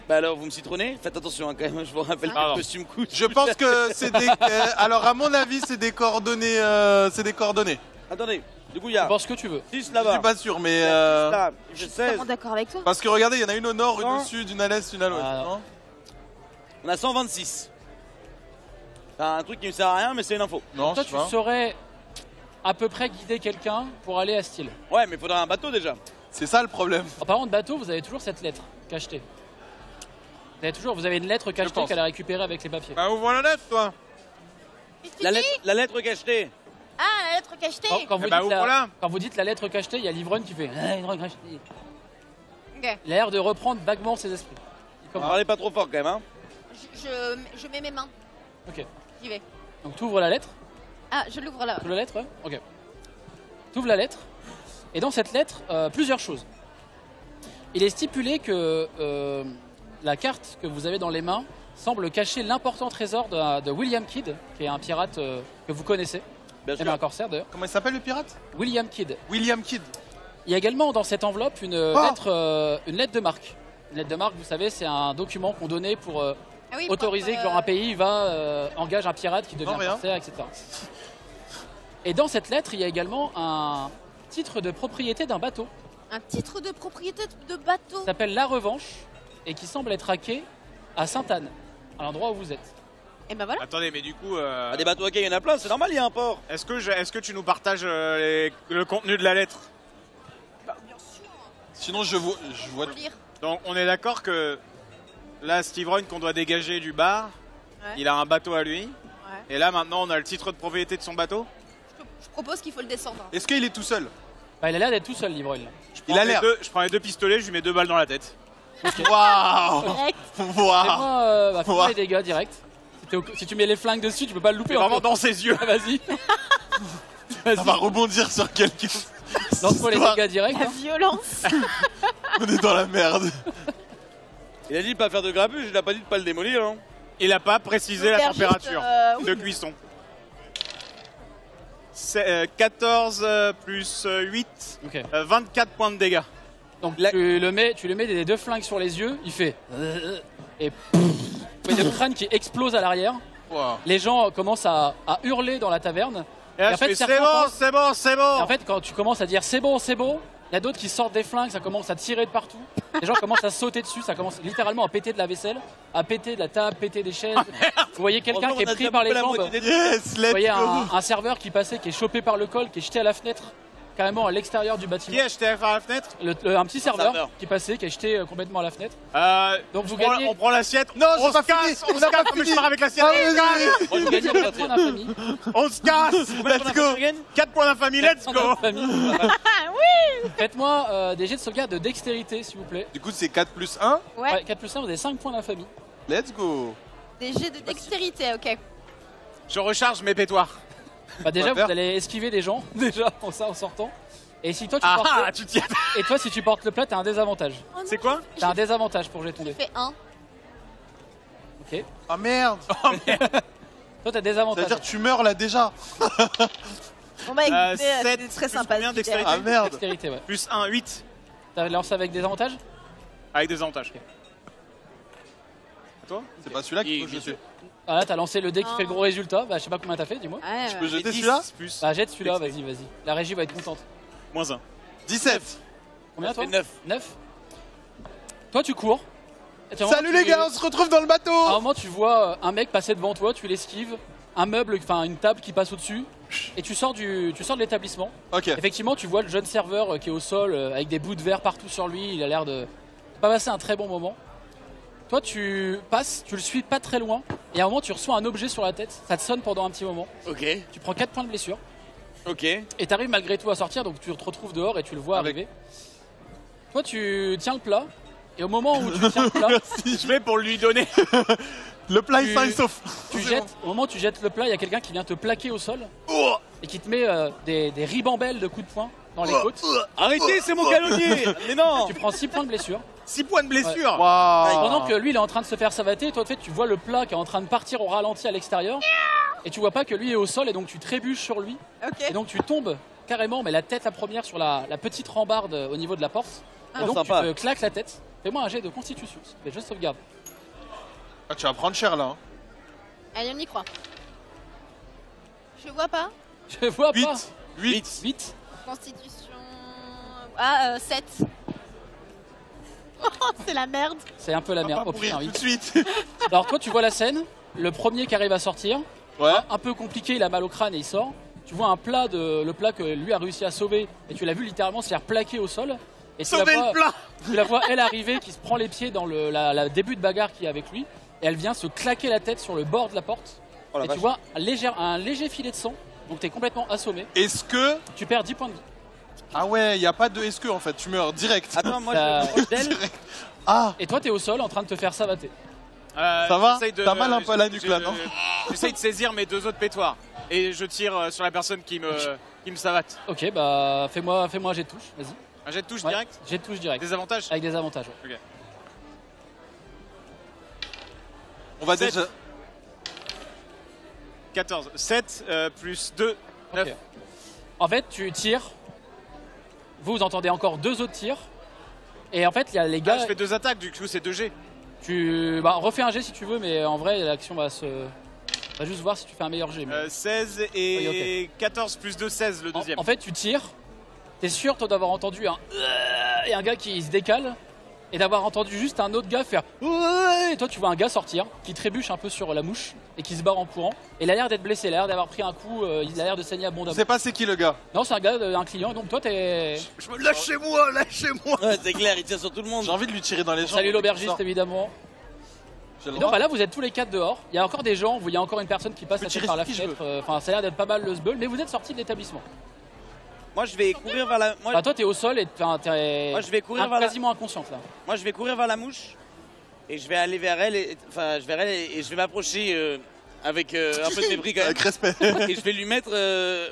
Bah alors, vous me citronnez? Faites attention hein, quand même, je vous rappelle pas Pardon. le costume coûte. Je pense que c'est des. Alors à mon avis, c'est des coordonnées. C'est des coordonnées. Attendez, du coup, il y a Pense ce que tu veux. 6 Je là-bas. suis pas sûr, mais. Là, Je suis 16. totalement d'accord avec toi. Parce que regardez, il y en a une au nord, une Non. au sud, une à l'est, une à l'ouest. Ah. non On a 126. C'est un truc qui me sert à rien, mais c'est une info. Non, Toi, je tu sais pas. saurais à peu près guider quelqu'un pour aller à cette île. Ouais, mais il faudra un bateau déjà. C'est ça le problème. En parlant de bateau, vous avez toujours cette lettre cachetée. Vous avez une lettre cachetée pense. qu'elle a récupérée avec les papiers. Bah ouvre la lettre, toi. Qu'est-ce que tu La dis? lettre cachetée. Ah, la lettre cachetée. Quand vous, Eh bah, dites la, ouvre-la. quand vous dites la lettre cachetée, il y a l'ivrogne qui fait ah, une lettre cachetée. Ok. Il a l'air de reprendre vaguement ses esprits. Il commence. Parlez pas trop fort quand même, hein. Je mets mes mains. Ok. J'y vais. Donc tu ouvres la lettre. Ah, je l'ouvre là. Tu ouvres la lettre, ouais. Ok. Tu ouvres la lettre. Et dans cette lettre, plusieurs choses. Il est stipulé que la carte que vous avez dans les mains semble cacher l'important trésor de William Kidd, qui est un pirate que vous connaissez, Bien même sûr. un corsaire d'ailleurs. Comment il s'appelle le pirate? William Kidd. William Kidd. Il y a également dans cette enveloppe une lettre de marque. Une lettre de marque, vous savez, c'est un document qu'on donnait pour Ah oui, autoriser que quand, un pays engage un pirate qui devient Non, rien. corsaire, etc. Et dans cette lettre, il y a également un titre de propriété d'un bateau Un titre de propriété de bateau. qui s'appelle La Revanche et qui semble être hacké à Sainte-Anne, à l'endroit où vous êtes. Et ben voilà. Attendez, mais du coup, Ah, des bateaux à quai, il y en a plein, c'est normal, il y a un port. est-ce que tu nous partages le contenu de la lettre? Sinon, je vois. Faut lire. Donc, on est d'accord que là, Steve Royne qu'on doit dégager du bar, Ouais. il a un bateau à lui. Ouais. Et là, maintenant, on a le titre de propriété de son bateau. Je propose qu'il faut le descendre. Est-ce qu'il est tout seul? Bah, il a l'air d'être tout seul, l'ivrogne. Il a l'air. Je prends les 2 pistolets, je lui mets 2 balles dans la tête. Waouh! Direct. Waouh! Fais-moi fais-moi Ouah. les dégâts direct. Si tu mets les flingues dessus, tu peux pas le louper. C'est vraiment encore. dans ses yeux. Ah, vas-y. Ça va rebondir sur quelqu'un. Lance-moi les Histoire. dégâts directs. La hein. violence. On est dans la merde. Il a dit de pas faire de grabuge, il a pas dit de pas le démolir. Hein. Il a pas précisé la Faire juste, température oui. de cuisson. 14 plus 8, Ok. 24 points de dégâts. Donc tu le mets des deux flingues sur les yeux, il fait et pff, il y a le crâne qui explose à l'arrière. Wow. Les gens commencent à hurler dans la taverne. Et là, en fait, c'est certains bon, pensent- c'est bon, c'est bon. Et en fait, quand tu commences à dire c'est bon, il y a d'autres qui sortent des flingues, ça commence à tirer de partout. Les gens commencent à sauter dessus, ça commence littéralement à péter de la vaisselle, à péter de la table, péter des chaises. Vous voyez quelqu'un qui est pris par les jambes. Yes, Vous let's voyez go. un serveur qui passait, qui est chopé par le col, qui est jeté à la fenêtre, carrément à l'extérieur du bâtiment. Qui a jeté par la fenêtre? Un petit serveur serveur. qui passait, qui est jeté complètement à la fenêtre. Donc vous on prend- gagnez- on prend l'assiette. Non, on c'est se pas casse, fini. on On se n'a pas casse, mais je fini. pars avec l'assiette. Ah, On se casse. Vous gagnez 4 points d'infamie. On se casse. Let's go. 4 points d'infamie, let's go. Faites-moi des jets de sauvegarde de dextérité, s'il vous plaît. Du coup, c'est 4 plus 1. Ouais. 4 plus 1, vous avez 5 points d'infamie. Let's go. Des jets de dextérité, ok. Je recharge mes pétoires. Bah déjà, On va vous faire. allez esquiver des gens, déjà, en sortant. Et si toi, tu portes Ah, le... tu tiens. Et toi, si tu portes le plat, t'as un désavantage. C'est quoi? T'as un désavantage pour jeter ton J'ai dé. fait 1. Ok. Ah merde. Toi, t'as désavantage. C'est-à-dire que tu meurs là déjà. Bon bah écoutez, 7 c'était très sympa. Combien dextérité? Ah merde. Dextérité, ouais. Plus 1, 8. T'as lancé avec des avantages? Avec des avantages. Ok. Toi? C'est pas celui-là qu'il faut Bien jeter. sûr. Ah là, t'as lancé le dé qui fait le gros résultat. Bah, je sais pas combien t'as fait, dis-moi. Ouais, Je peux ouais. jeter 10 celui-là plus Bah, jette celui-là, vas-y. La régie va être contente. moins 1. 17. Combien, toi? 9. 9. Toi, tu cours. Et tu- Salut les gars, on se retrouve dans le bateau. À un moment, tu vois un mec passer devant toi, tu l'esquives, un meuble, enfin une table qui passe au-dessus, et tu sors de l'établissement. Ok. Effectivement, tu vois le jeune serveur qui est au sol avec des bouts de verre partout sur lui. Il a l'air de pas passer un très bon moment. Toi, tu passes, tu le suis pas très loin, et à un moment, tu reçois un objet sur la tête. Ça te sonne pendant un petit moment. Ok, Tu prends 4 points de blessure, ok. et t'arrives malgré tout à sortir, donc tu te retrouves dehors et tu le vois Avec- arriver. Toi, tu tiens le plat, et au moment où tu tiens le plat, Je vais pour lui donner. Le plat Tu- est sain et sauf. tu C'est jettes, au moment où tu jettes le plat, il y a quelqu'un qui vient te plaquer au sol et qui te met des ribambelles de coups de poing dans les côtes. Arrêtez, c'est mon canonnier. Mais non. Tu prends 6 points de blessure. 6 points de blessure. bon. Waouh. Pendant que lui il est en train de se faire savater, toi en fait tu vois le plat qui est en train de partir au ralenti à l'extérieur et tu vois pas que lui est au sol et donc tu trébuches sur lui et Ok. donc tu tombes carrément mais la tête la première sur la petite rambarde au niveau de la porte et donc sympa. tu te claques la tête. Fais-moi un jet de constitution, fais juste sauvegarde. Ah, tu vas prendre cher là. Hein. Allez, on y croit. Je vois pas. Je vois 8. pas. 8. 8. Constitution. Ah, 7. C'est la merde. C'est un peu la On va merde. pas Oh putain, mourir tout 8. de suite. Alors toi tu vois la scène, le premier qui arrive à sortir, Ouais. un peu compliqué, il a mal au crâne et il sort. Tu vois le plat que lui a réussi à sauver et tu l'as vu littéralement se faire plaquer au sol. Et tu Sauvez le plat. tu la vois elle arriver qui se prend les pieds dans la début de bagarre qui est avec lui et elle vient se claquer la tête sur le bord de la porte. Oh la et vache. tu vois un léger filet de sang, donc t'es complètement assommé. Est-ce que. Tu perds 10 points de vie. Ah ouais, il y a pas de est-ce que en fait, tu meurs direct. Attends, moi Euh, je me proche d'elle. Ah. Et toi t'es au sol en train de te faire savater. Ça va j'essaye de- T'as mal un peu à la nuque, là, non J'essaye de saisir mes 2 autres pétoires. Et je tire sur la personne qui me savate. Ok bah fais-moi un jet de touche, vas-y. Un jet de touche Ouais, direct. jet de touche direct. Des avantages. Avec des avantages. Ouais. On va 7. déjà. 14. 7 plus 2. 9. Ok. En fait, tu tires. Vous entendez encore 2 autres tirs. Et en fait, il y a les gars. Je fais 2 attaques, du coup c'est 2 G. Tu refais un jet si tu veux, mais en vrai, l'action va se. On va juste voir si tu fais un meilleur jet. mais- 16 et Oui, 14 plus 2, 16 le deuxième. En fait, tu tires. T'es sûr, toi, d'avoir entendu et un gars qui se décale. Et d'avoir entendu juste un autre gars faire. Et toi, tu vois un gars sortir qui trébuche un peu sur la mouche et qui se barre en courant. Et il a l'air d'être blessé, il a l'air d'avoir pris un coup, il a l'air de saigner Je abondamment. sais pas c'est qui le gars. Non, c'est un gars, un client. Donc toi, t'es. Je me lâchez-moi, lâchez-moi. Ouais, c'est clair, il tire sur tout le monde. J'ai envie de lui tirer dans les jambes. Salut l'aubergiste, Sors. évidemment. J'ai le Et donc droit. bah là vous êtes tous les 4 dehors, il y a encore des gens, vous voyez encore une personne qui passe peux la tête tirer par la sur qui je fenêtre, enfin ça a l'air d'être pas mal le sbeul, mais vous êtes sortis de l'établissement. Moi je vais courir vers la. Moi, Bah toi t'es au sol et t'es Moi, je vais courir vers la- quasiment inconsciente là. moi, je vais courir vers la mouche et je vais aller vers elle. Enfin, je vais elle et je vais m'approcher avec un peu de mépris quand même. Avec respect. Et je vais lui mettre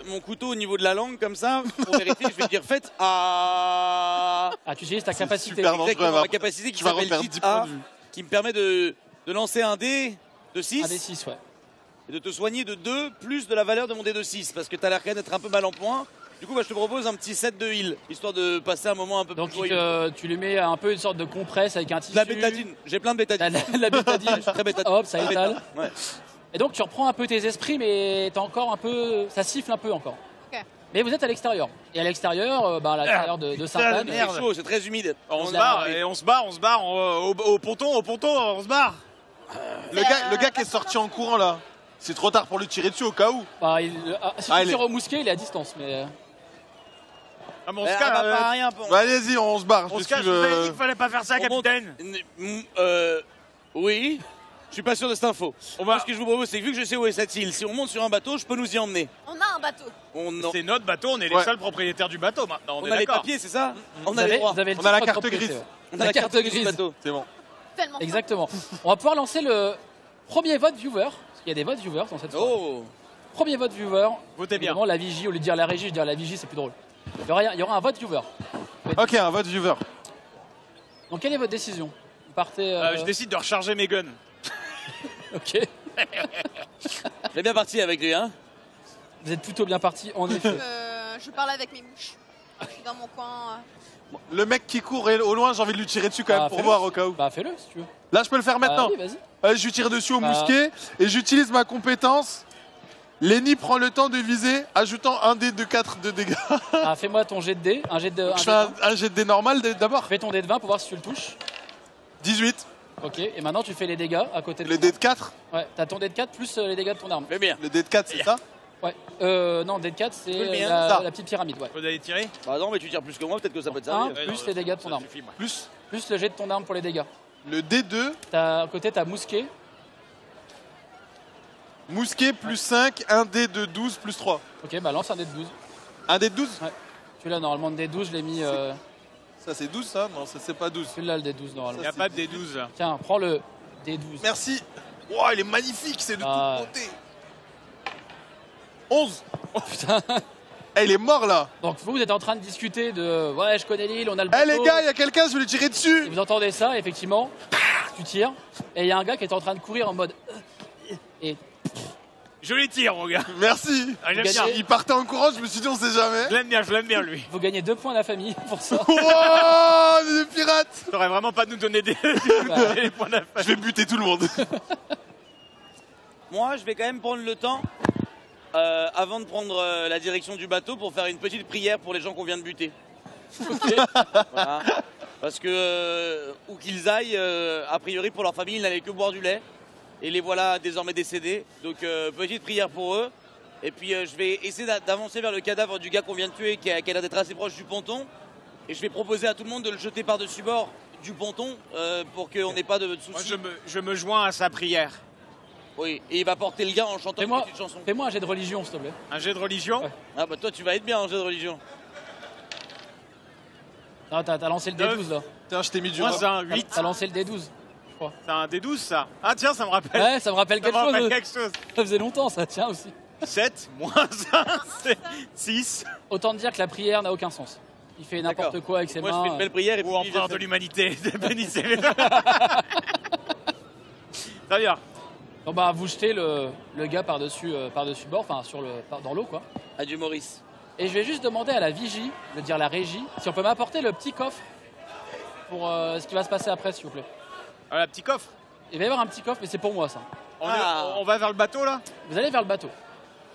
mon couteau au niveau de la langue comme ça pour vérifier. Je vais dire faites ah. Ah tu utilises ta capacité. super dangereux. Exactement, ma après. capacité qui Tu vas s'appelle reperdre Hit 10 points A, de vue. qui me permet de lancer un dé de 6. Un des 6 ouais. et de te soigner de 2 plus de la valeur de mon dé de 6 parce que t'as l'air quand même d'être un peu mal en point. Du coup, bah, je te propose un petit set de heal, histoire de passer un moment un peu Donc plus joyeux. tu lui mets un peu une sorte de compresse avec un tissu. La bétadine, j'ai plein de bétadine. La bétadine. Je suis très bétadine. Hop, ça étale. Ouais. Et donc tu reprends un peu tes esprits, mais t'as encore un peu, ça siffle un peu encore. Ok. Mais vous êtes à l'extérieur. Et à l'extérieur, à l'extérieur de Sainte-Anne. C'est chaud, c'est très humide. On se barre et on se barre au ponton, on se barre. Le gars qui est sorti en courant là, c'est trop tard pour lui tirer dessus au cas où. Si tu tires au mousquet, il est à distance. Mais Ah, mais on se cache. Pas rien. Bah, allez-y, on se barre. On se cache, je vous avais dit qu'il fallait pas faire ça, capitaine. Oui. Je suis pas sûr de cette info. Moi, ce que je vous propose, c'est que vu que je sais où est cette île, si on monte sur un bateau, je peux nous y emmener. On a un bateau. C'est notre bateau, on est les seuls propriétaires du bateau maintenant. On est a les d'accord. papiers, c'est ça? vous avez On a la carte grise. On a la carte grise du bateau. C'est bon. Tellement. Exactement. On va pouvoir lancer le premier vote viewer. Parce qu'il y a des votes viewers dans cette soirée. Oh. Premier vote viewer. Votez bien. Évidemment, la vigie, au lieu de dire la régie, je dirais la vigie, c'est plus drôle. Il y aura un vote viewer. Ok, un vote viewer. Donc quelle est votre décision? Vous partez. Je décide de recharger mes guns. Ok. J'ai bien parti avec lui, hein. Vous êtes plutôt bien parti, en effet. Je parle avec mes mouches. Je suis dans mon coin. Le mec qui court au loin, j'ai envie de lui tirer dessus quand même pour fais-le. voir au cas où. Bah fais-le si tu veux. Là, je peux le faire maintenant. Oui, vas-y. Je lui tire dessus au mousquet et j'utilise ma compétence. Lenny prend le temps de viser, ajoutant un dé de 4 de dégâts. Fais-moi ton jet de dé. Un jet de. Je fais un jet de dé normal d'abord. Fais ton dé de 20 pour voir si tu le touches. 18. Ok, et maintenant tu fais les dégâts à côté de Le dé de 4. Ouais, t'as ton dé de 4 plus les dégâts de ton arme. Fais bien. Le dé de 4, c'est ça? Ouais. Non, dé de 4, c'est la petite pyramide. Ouais. Vous allez tirer? Bah non, mais tu tires plus que moi, peut-être que ça peut te Un servir. plus les dégâts de ton arme. Plus Le jet de ton arme pour les dégâts. le D2. À côté, t'as mousquet. Mousquet plus 5, un dé de 12 plus 3. Ok, bah lance un dé de 12. Un dé de 12? Ouais. Celui-là, normalement, le dé 12, je l'ai mis. Ça, c'est 12, ça? Non, ça, c'est pas 12. Celui-là, le dé 12, normalement. Il n'y a pas de D12 là. Tiens, prends le dé 12. Merci. Wow, il est magnifique, c'est de toute beauté. 11. Oh putain. Il est mort là. Donc vous êtes en train de discuter de ouais, je connais l'île, on a le Eh bateau. les gars, il y a quelqu'un, je vais lui tirer dessus. Et vous entendez ça, effectivement, tu tires, et il y a un gars qui est en train de courir en mode et Je les tire, mon gars. Merci. Ah, j'aime bien. Il partait en courant, je me suis dit on sait jamais. Je l'aime bien lui. vous gagnez 2 points à la famille pour ça. Oh, des pirates. T'aurais vraiment pas de nous donner des les points d'affaires. Je vais buter tout le monde. Moi, je vais quand même prendre le temps, avant de prendre la direction du bateau, pour faire une petite prière pour les gens qu'on vient de buter. Voilà. Parce que, où qu'ils aillent, a priori pour leur famille, ils n'allaient que boire du lait. Et les voilà désormais décédés. Donc, petite prière pour eux. Et puis, je vais essayer d'avancer vers le cadavre du gars qu'on vient de tuer, qui a l'air d'être assez proche du ponton. Et je vais proposer à tout le monde de le jeter par-dessus bord du ponton, pour qu'on n'ait pas de soucis. Moi, je me joins à sa prière. Oui, et il va porter le gars en chantant une petite chanson. Fais-moi un jet de religion, s'il te plaît. Un jet de religion? Ouais. Ah bah toi, tu vas être bien en jet de religion. Non, t'as lancé le D12 là. Tiens, je t'ai mis du Moi, rhum. c'est un 8. T'as lancé le D12, je crois. C'est un D12 ça. Ah tiens, ça me rappelle. Ouais, ça me rappelle quelque chose. quelque chose. Ça faisait longtemps, ça tient aussi. 7 moins 1, c'est 6. Autant te dire que la prière n'a aucun sens. Il fait n'importe quoi avec ses Moi, mains. je fais une belle prière et Ou empereur de l'humanité. Bénissez. Très bien. Bon bah vous jetez le gars par-dessus bord, enfin dans l'eau quoi. Adieu Maurice. Et je vais juste demander à la vigie, je veux dire la régie, si on peut m'apporter le petit coffre pour ce qui va se passer après s'il vous plaît. Un petit coffre. Il va y avoir un petit coffre mais c'est pour moi ça. On va vers le bateau là? Vous allez vers le bateau.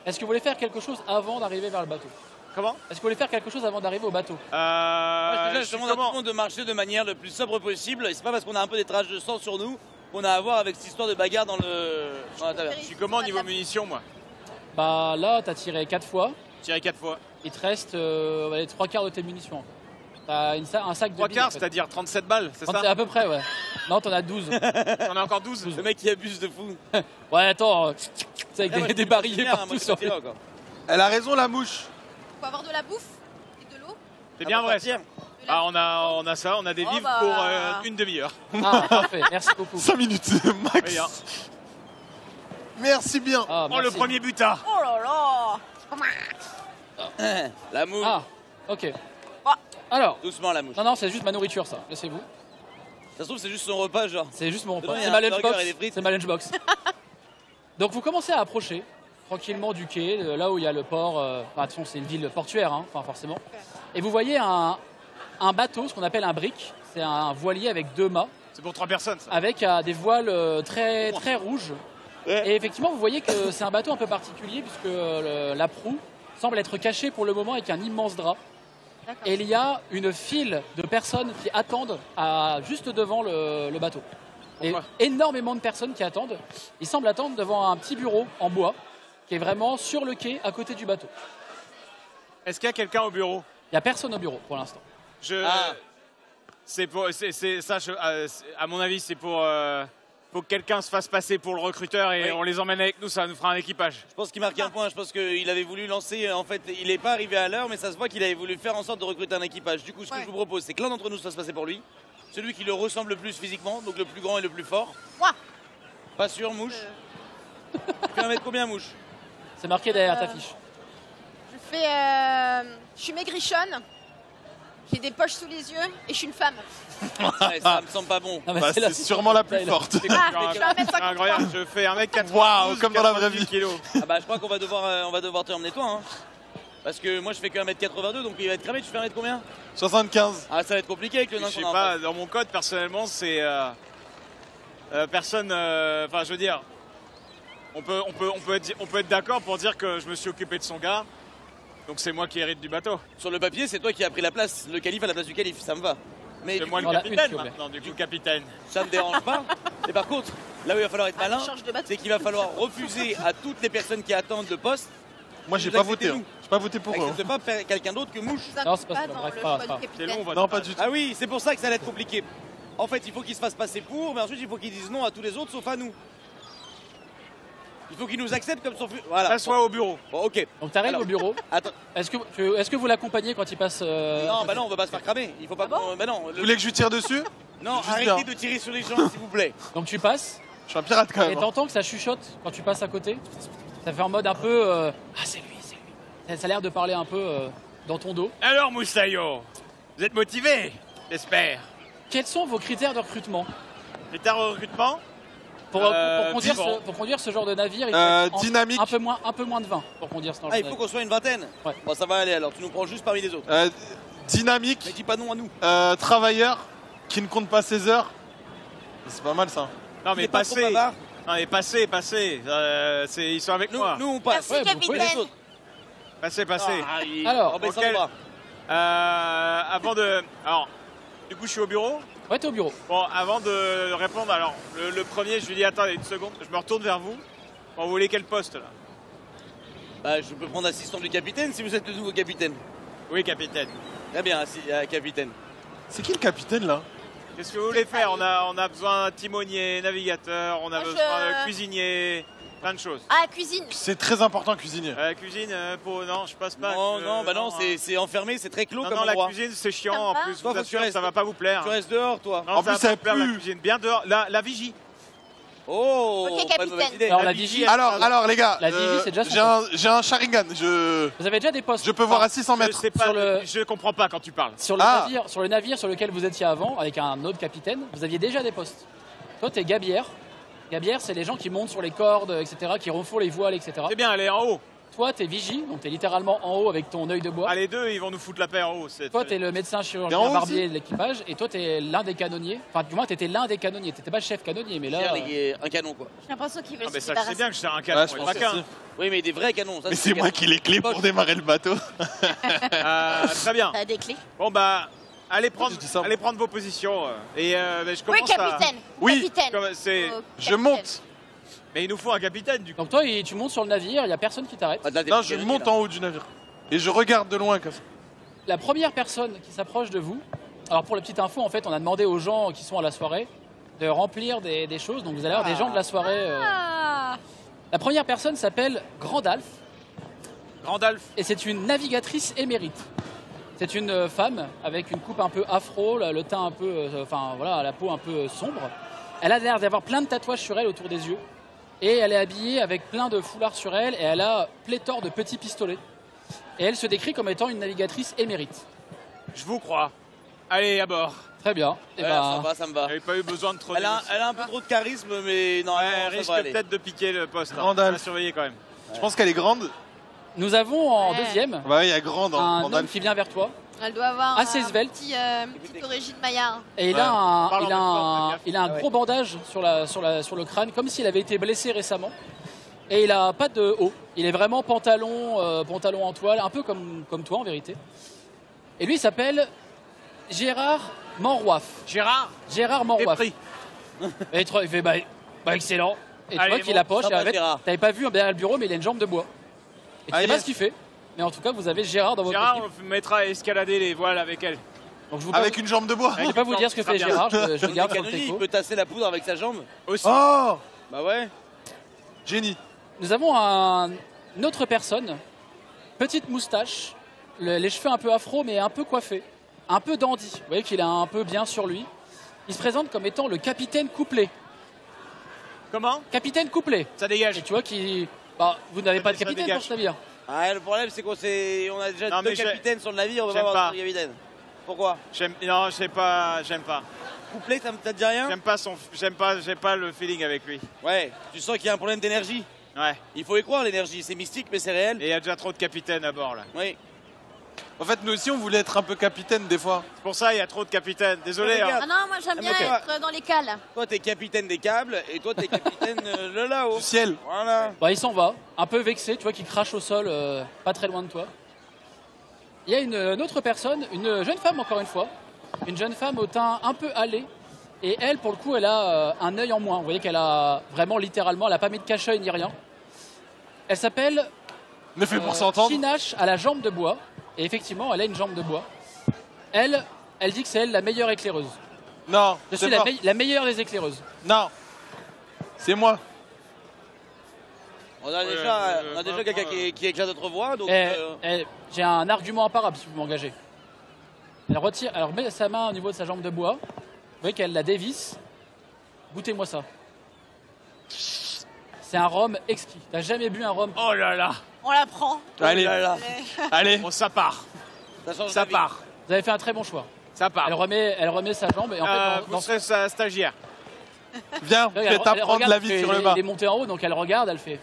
Est-ce que vous voulez faire quelque chose avant d'arriver vers le bateau? Comment? Est-ce que vous voulez faire quelque chose avant d'arriver au bateau? Moi, je demande à tout le monde de marcher de manière le plus sobre possible. Et c'est pas parce qu'on a un peu des traces de sang sur nous qu'on a à voir avec cette histoire de bagarre dans la taverne. Je suis comment au niveau munitions moi? Bah là t'as tiré 4 fois. Tiré 4 fois. Il te reste les 3 quarts de tes munitions encore. T'as un sac de 3 billes, quarts, en fait. c'est-à-dire 37 balles, c'est ça? À peu près ouais. Non t'en as 12. T'en as encore 12? Le mec qui abuse de fou. Ouais attends, c'est avec des barilles partout sur le. Elle a raison, la mouche. Faut avoir de la bouffe et de l'eau. C'est bien vrai. Ah, on a ça, on a des vivres pour une demi-heure. Ah, parfait, merci beaucoup. 5 minutes, max. Bien. Merci bien. Ah, Oh, le premier butin. Oh là là. La mouche. Ah, ok. Alors, Doucement la mouche. non, c'est juste ma nourriture ça, laissez-vous. Ça se trouve, c'est juste son repas, genre. C'est juste mon repas. Dedans, il y C'est a ma un burger lunchbox. et des frites. C'est ma lunchbox. Donc vous commencez à approcher tranquillement du quai, là où il y a le port. Enfin, attention, c'est une ville portuaire, hein, enfin forcément. Et vous voyez un bateau, ce qu'on appelle un brick. C'est un voilier avec 2 mâts. C'est pour 3 personnes, ça. Avec des voiles très rouges. Ouais. Et effectivement, vous voyez que c'est un bateau un peu particulier puisque la proue semble être cachée pour le moment avec un immense drap. Et il y a une file de personnes qui attendent juste devant le bateau. Et énormément de personnes qui attendent. Ils semblent attendre devant un petit bureau en bois qui est vraiment sur le quai à côté du bateau. Est-ce qu'il y a quelqu'un au bureau? Il n'y a personne au bureau pour l'instant. À mon avis, c'est pour que quelqu'un se fasse passer pour le recruteur et on les emmène avec nous, ça nous fera un équipage. Je pense qu'il marque un point, je pense qu'il avait voulu lancer, en fait, il n'est pas arrivé à l'heure, mais ça se voit qu'il avait voulu faire en sorte de recruter un équipage. Du coup, ce que je vous propose, c'est que l'un d'entre nous se fasse passer pour lui, celui qui le ressemble le plus physiquement, donc le plus grand et le plus fort. Moi. Pas sûr, Mouche. Tu peux en mettre combien, Mouche? C'est marqué derrière ta fiche. Je suis maigrichonne, j'ai des poches sous les yeux et je suis une femme. Ouais, ça me semble pas bon. Bah, c'est sûrement la plus forte. Je suis 1m53. Incroyable, je fais 1m80. Waouh, comme dans la vraie vie. Ah bah je crois qu'on va devoir te emmener toi, hein. Parce que moi je fais que 1m82, donc il va être cramé. Tu fais 1m combien? 75. Ah, ça va être compliqué avec le nain. Je sais pas, dans mon code personnellement c'est personne, enfin je veux dire, on peut être d'accord pour dire que je me suis occupé de son gars, donc c'est moi qui hérite du bateau. Sur le papier, c'est toi qui as pris la place, le calife à la place du calife, ça me va. Mais c'est moi le capitaine maintenant, du coup capitaine. Ça me dérange pas. Et par contre, là où il va falloir être malin, c'est qu'il va falloir refuser à toutes les personnes qui attendent le poste. Moi j'ai pas voté, j'ai pas voté pour eux. Accepte pas quelqu'un d'autre que Mouche. Non, c'est pas ça, bref, pas. Non, pas du tout. Ah oui, c'est pour ça que ça va être compliqué. En fait, il faut qu'il se fasse passer pour, mais ensuite il faut qu'il dise non à tous les autres sauf à nous. Il faut qu'il nous accepte comme son futur. Voilà. Soit au bureau. Bon, ok. Donc t'arrives au bureau. Attends. Est-ce que vous l'accompagnez quand il passe Non, bah non, on va pas se faire cramer. Il faut pas. Bah non. Vous voulez que je lui tire dessus? Non, arrêtez de tirer sur les gens, s'il vous plaît. Donc tu passes. Je suis un pirate quand même. Et t'entends que ça chuchote quand tu passes à côté. Ça fait en mode un peu. Ah, c'est lui. Ça a l'air de parler un peu dans ton dos. Alors Moussaillot, vous êtes motivé, j'espère. Quels sont vos critères de recrutement? Critères de recrutement? Pour conduire ce genre de navire, il faut dynamique. un peu moins de 20 pour conduire ce genre de il faut qu'on soit une vingtaine. Ouais. Bon, ça va aller alors, tu nous prends juste parmi les autres. Dynamique. Mais dis pas non à nous. Travailleur qui ne compte pas ses heures. C'est pas mal ça. Non mais passez. Non mais passez. Ils sont avec moi. Nous on passe. Merci, capitaine. Passez. Alors, avant de... Alors, du coup, je suis au bureau. Ouais, t'es au bureau. Bon, avant de répondre, alors, le premier, je lui dis, attendez une seconde, je me retourne vers vous. Bon, vous voulez quel poste, là? Bah, je peux prendre assistant du capitaine si vous êtes le nouveau capitaine. Oui, capitaine. Très bien, capitaine. C'est qui le capitaine, là? Qu'est-ce que vous voulez faire? On a besoin d'un timonier, navigateur, on a besoin de cuisinier... Plein de choses. Ah, cuisine. C'est très important, cuisiner. Cuisine, non, je passe pas. Non, c'est enfermé, c'est très clos comme la endroit. cuisine, c'est chiant en plus. Toi, Vous assure, ça va pas vous plaire. Tu restes dehors, toi. Non, en plus, ça va la cuisine. Bien dehors. La vigie. Oh, ok, pas de mauvaise capitaine. idée. Alors, la vigie. Alors les gars, La vigie, c'est déjà j'ai un Sharingan. Vous avez déjà des postes. Je peux voir à 600 mètres. Je comprends pas quand tu parles. Sur le navire sur lequel vous étiez avant, avec un autre capitaine, vous aviez déjà des postes. Toi, t'es gabière. Gabière, c'est les gens qui montent sur les cordes, etc., qui refont les voiles, etc. C'est bien, elle est en haut. Toi, t'es vigie, donc t'es littéralement en haut avec ton œil de bois. Ah, les deux, ils vont nous foutre la paix en haut. Toi, t'es le médecin chirurgien barbier de l'équipage, et toi, t'es l'un des canonniers. Enfin, du moins, t'étais l'un des canonniers. T'étais pas le chef canonnier, mais là. Un canon, quoi. J'ai l'impression qu'il veut se mais ça, débarrasser. c'est bien que je sers un canon. Ouais, je Oui, mais des vrais canons. Ça, mais c'est moi qui ai les clés pour démarrer le bateau. Très bien. T'as des clés. Bon, bah. Allez prendre vos positions. Et je commence oui, capitaine. Oui, capitaine. Je monte. Mais il nous faut un capitaine du coup. Donc toi, tu montes sur le navire, il n'y a personne qui t'arrête. Non, je monte en haut du navire. Et je regarde de loin comme ça. La première personne qui s'approche de vous, alors pour la petite info, en fait, on a demandé aux gens qui sont à la soirée de remplir des choses, donc vous allez avoir des gens de la soirée. La première personne s'appelle Grandalf. Grandalf. Et c'est une navigatrice émérite. C'est une femme avec une coupe un peu afro, le teint un peu, la peau un peu sombre. Elle a l'air d'avoir plein de tatouages sur elle autour des yeux. Et elle est habillée avec plein de foulards sur elle et elle a pléthore de petits pistolets. Et elle se décrit comme étant une navigatrice émérite. Je vous crois. Allez, à bord. Très bien. Et Ouais, ben, ça va, ça me va. J'avais pas eu besoin de trop. Elle a un peu trop de charisme, mais non, Ouais, ça elle risque va aller. peut-être de piquer le poste. Grande On va Alf. surveiller quand même. Je pense qu'elle est grande. nous avons en Ouais. deuxième Bah oui, il y a grande en un en homme Alf. qui vient vers toi. Elle doit avoir Assez un svelte. petite origine maillard. Et il Ouais. a un, Parle en il a même temps, un, fais gaffe. il a un gros bandage sur le crâne, comme s'il avait été blessé récemment. Et il a pas de haut. Il est vraiment pantalon, pantalon en toile, un peu comme toi en vérité. Et lui, il s'appelle Gérard Manroif. Gérard Manroif. pris. Et il fait bah excellent. Et tu Allez, vois qu'il bon, approche et sympa, en fait, Gérard. t'avais pas vu derrière le bureau, mais il a une jambe de bois. Et tu Ah, sais pas yes. ce qu'il fait. Mais en tout cas, vous avez Gérard dans votre Gérard, équipe. on le mettra à escalader les voiles avec elle. Donc je vous Avec une jambe de bois. je vais pas vous dire ce que fait Gérard, je le garde sur le Canoni, il teco. peut tasser la poudre avec sa jambe. Aussi. Oh Bah ouais. Génie. Nous avons une autre personne, petite moustache, les cheveux un peu afro mais un peu coiffés, un peu dandy. Vous voyez qu'il a un peu bien sur lui. Il se présente comme étant le capitaine Couplet. Comment? Capitaine Couplet. Ça dégage. Et tu vois qu'il... Bah, vous n'avez pas de Ça capitaine dégage. pour ce navire. Ah, le problème, c'est qu'on on a déjà Non, deux mais capitaines sur le navire, on va j'aime pas avoir pas. de capitaine. Pourquoi? Non, j'aime pas. Couplet, ça te dit rien? J'ai pas le feeling avec lui. Ouais, tu sens qu'il y a un problème d'énergie. Ouais. Il faut y croire, l'énergie, c'est mystique, mais c'est réel. Et il y a déjà trop de capitaines à bord là. Oui. En fait, nous aussi, on voulait être un peu capitaine des fois. C'est pour ça il y a trop de capitaines. Désolé. Ouais, hein. regarde. Ah non, moi j'aime bien ok. être dans les cales. Toi, t'es capitaine des câbles, et toi, t'es capitaine de là-haut. Du ciel. Voilà. Bah, il s'en va, un peu vexé, tu vois qu'il crache au sol, pas très loin de toi. Il y a une autre personne, une jeune femme encore une fois, une jeune femme au teint un peu hâlé. Et elle, pour le coup, elle a un œil en moins. Vous voyez qu'elle a vraiment, littéralement, elle a pas mis de cache-œil ni rien. Elle s'appelle 9 pour s'entendre. Chinache à la jambe de bois. Et effectivement, elle a une jambe de bois. Elle dit que c'est elle la meilleure éclaireuse. Non, Je c'est suis pas. la meilleure des éclaireuses. Non. C'est moi. On a déjà quelqu'un qui éclate notre voix, donc. J'ai un argument imparable si vous m'engagez. Elle retire, elle remet sa main au niveau de sa jambe de bois. Vous voyez qu'elle la dévisse. Goûtez-moi ça. C'est un rhum exquis. T'as jamais bu un rhum? Oh là là. On la prend. Allez, là là. allez. Bon, ça part. change Ça la vie. part. Vous avez fait un très bon choix. Ça part. Elle remet sa jambe et en fait, Vous serez sa stagiaire. Viens, je vais t'apprendre la vie sur le bas. Elle est montée en haut, donc elle regarde, elle fait.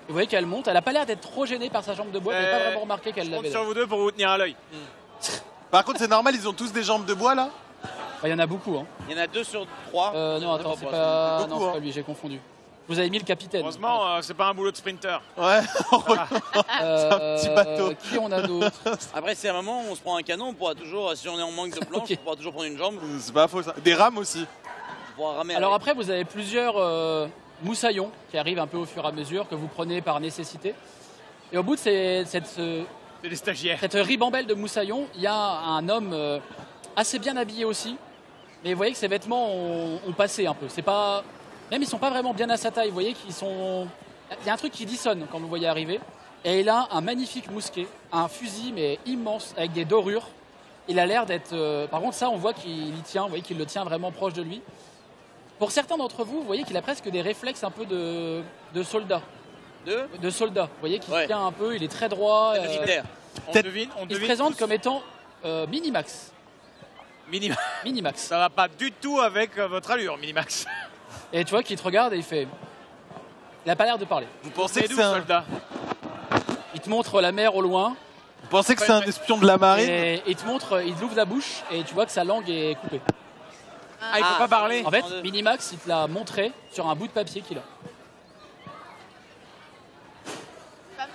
Vous voyez qu'elle monte. Elle a pas l'air d'être trop gênée par sa jambe de bois. Vous n'avez pas vraiment remarqué qu'elle Je compte l'avait. sur vous deux pour vous tenir à l'œil. Par contre, c'est normal, ils ont tous des jambes de bois là. Il y en a beaucoup. Hein. Il y en a 2 sur 3. Non, attends, c'est beaucoup, pas... non, c'est hein. pas lui, j'ai confondu. Vous avez mis le capitaine. Heureusement, c'est pas un boulot de sprinter. Ouais. Euh, petit bateau. Qui on a d'autre? Après, si à un moment on se prend un canon, on pourra toujours, si on est en manque de planches, Ok. on pourra toujours prendre une jambe. C'est pas faux ça. Des rames aussi. On pourra ramer. Alors avec. après, vous avez plusieurs moussaillons qui arrivent un peu au fur et à mesure, que vous prenez par nécessité. Et au bout de cette C'est des stagiaires. ribambelle de moussaillons, il y a un homme assez bien habillé aussi. Mais vous voyez que ses vêtements ont passé un peu. C'est pas... Même ils sont pas vraiment bien à sa taille. Vous voyez qu'ils sont... Il y a un truc qui dissonne quand vous le voyez arriver. Et il a un magnifique mousquet, un fusil mais immense avec des dorures. Il a l'air d'être... Par contre ça, on voit qu'il y tient. Vous voyez qu'il le tient vraiment proche de lui. Pour certains d'entre vous, vous voyez qu'il a presque des réflexes un peu de soldat. De soldat. Vous voyez qu'il tient un peu, il est très droit. Militaire. On devine. Il se présente comme étant Minimax. Minimax. Ça va pas du tout avec votre allure, Minimax. Et tu vois qu'il te regarde et il fait... Il a pas l'air de parler. Vous pensez que d'où, c'est un... soldat? Il te montre la mer au loin. Vous pensez que c'est un espion de la marine? Et il te montre, il ouvre la bouche et tu vois que sa langue est coupée. Ah, il faut pas parler. En fait, Minimax, il te l'a montré sur un bout de papier qu'il a. Pas mal.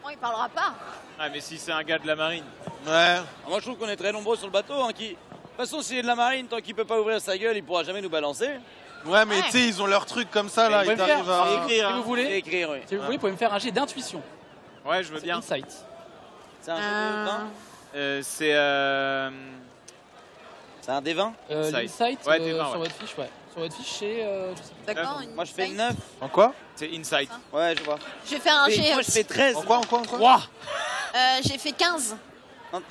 Bon, il parlera pas. Ah, mais si c'est un gars de la marine. Ouais. Moi, je trouve qu'on est très nombreux sur le bateau. Hein, qui... De toute façon, s'il est de la marine, tant qu'il peut pas ouvrir sa gueule, il pourra jamais nous balancer. Ouais, mais tu sais, ils ont leur truc comme ça là. Vous Ils pouvez me t'arrivent faire, à... si vous Et voulez, écrire, oui. si vous voulez, vous pouvez me faire un jet d'intuition. Ouais, je veux bien. Insight. C'est un jeu de vin. C'est C'est un des 20. Insight. L'insight Ouais, t'es 20, sur ouais. votre fiche, ouais. Sur votre fiche, c'est... je sais pas. D'accord. Moi, je fais 9. En quoi? c'est Insight. Ouais, je vois. Je vais faire un Et jet. moi, je fais 13. En quoi? En quoi? En quoi? 3. J'ai fait 15.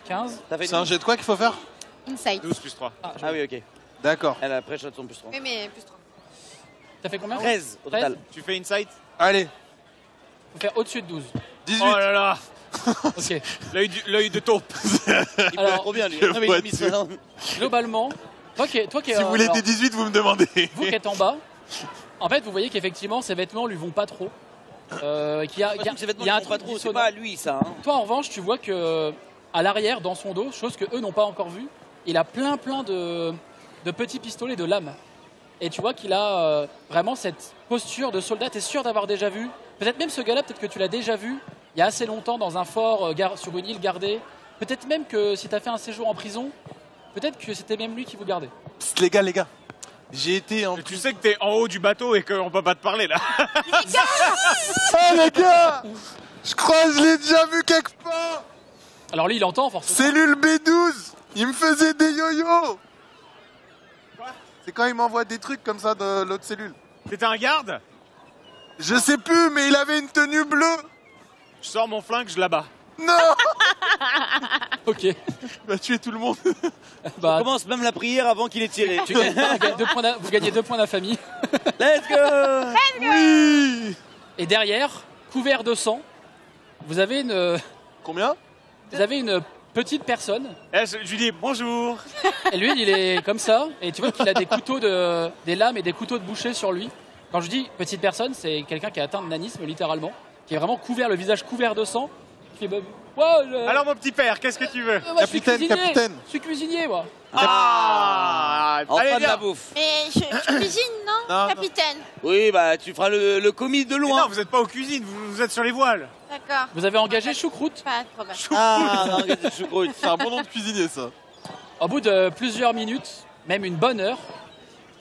15. T'as fait C'est un 12. jet de quoi qu'il faut faire? Insight. 12 plus 3. Ah oui, ok. D'accord. Elle après, je son plus 3. Oui, mais plus 3. T'as fait combien? 13 au 13. total. Tu fais Insight? Allez. Faut faire au-dessus de 12. 18. Oh là là. Ok. L'œil de taupe. Il peut trop bien, lui. Je Non, mais il a mis ça dans- Globalement, toi qui Si vous voulez des 18, vous me demandez. vous qui êtes en bas, en fait, vous voyez qu'effectivement, ses vêtements lui vont pas trop. Qu'il y a, il y a- Ces vêtements, il y a un ils font pas truc trop, c'est dissonant. pas à lui, ça. Hein. Toi, en revanche, tu vois que à l'arrière, dans son dos, chose que eux n'ont pas encore vue, il a plein de petits pistolets de lames. Et tu vois qu'il a vraiment cette posture de soldat. T'es sûr d'avoir déjà vu. Peut-être même ce gars-là, peut-être que tu l'as déjà vu il y a assez longtemps dans un fort sur une île gardée. Peut-être même que si t'as fait un séjour en prison, peut-être que c'était même lui qui vous gardait. Psst, les gars. J'ai été en... Mais tu sais que t'es en haut du bateau et qu'on peut pas te parler là. Ah les gars, je crois que je l'ai déjà vu quelque part. Alors lui, il entend forcément. Cellule B12, il me faisait des yo-yo. C'est quand il m'envoie des trucs comme ça de l'autre cellule. T'étais un garde? Je sais plus, mais il avait une tenue bleue. Je sors mon flingue, je l'abats. Non. Ok. Il va tuer tout le monde. Bah, On commence même la prière avant qu'il ait tiré. tu gagnes- vous gagnez 2 points d'infamie. Let's go. Oui. Et derrière, couvert de sang, vous avez Combien? une petite personne. Eh, je lui dis bonjour. Et lui, il est comme ça. Et tu vois qu'il a des lames et des couteaux de boucher sur lui. Quand je dis petite personne, c'est quelqu'un qui a atteint de nanisme, littéralement. Qui est vraiment couvert, le visage couvert de sang. Qui est, Alors mon petit père, qu'est-ce que tu veux? moi, je suis Capitaine, cuisinier. capitaine. Je suis cuisinier, moi. Ah, En allez pas de la viens. bouffe. Mais je cuisine, non, Non, non. capitaine? Oui, bah tu feras le commis de Mais loin. non, vous êtes pas aux cuisines, vous êtes sur les voiles. D'accord, Vous avez engagé Choucroute. pas de problème. Ah, non, regarde, c'est choucroute. C'est un bon nom de cuisinier ça. Au bout de plusieurs minutes, même une bonne heure,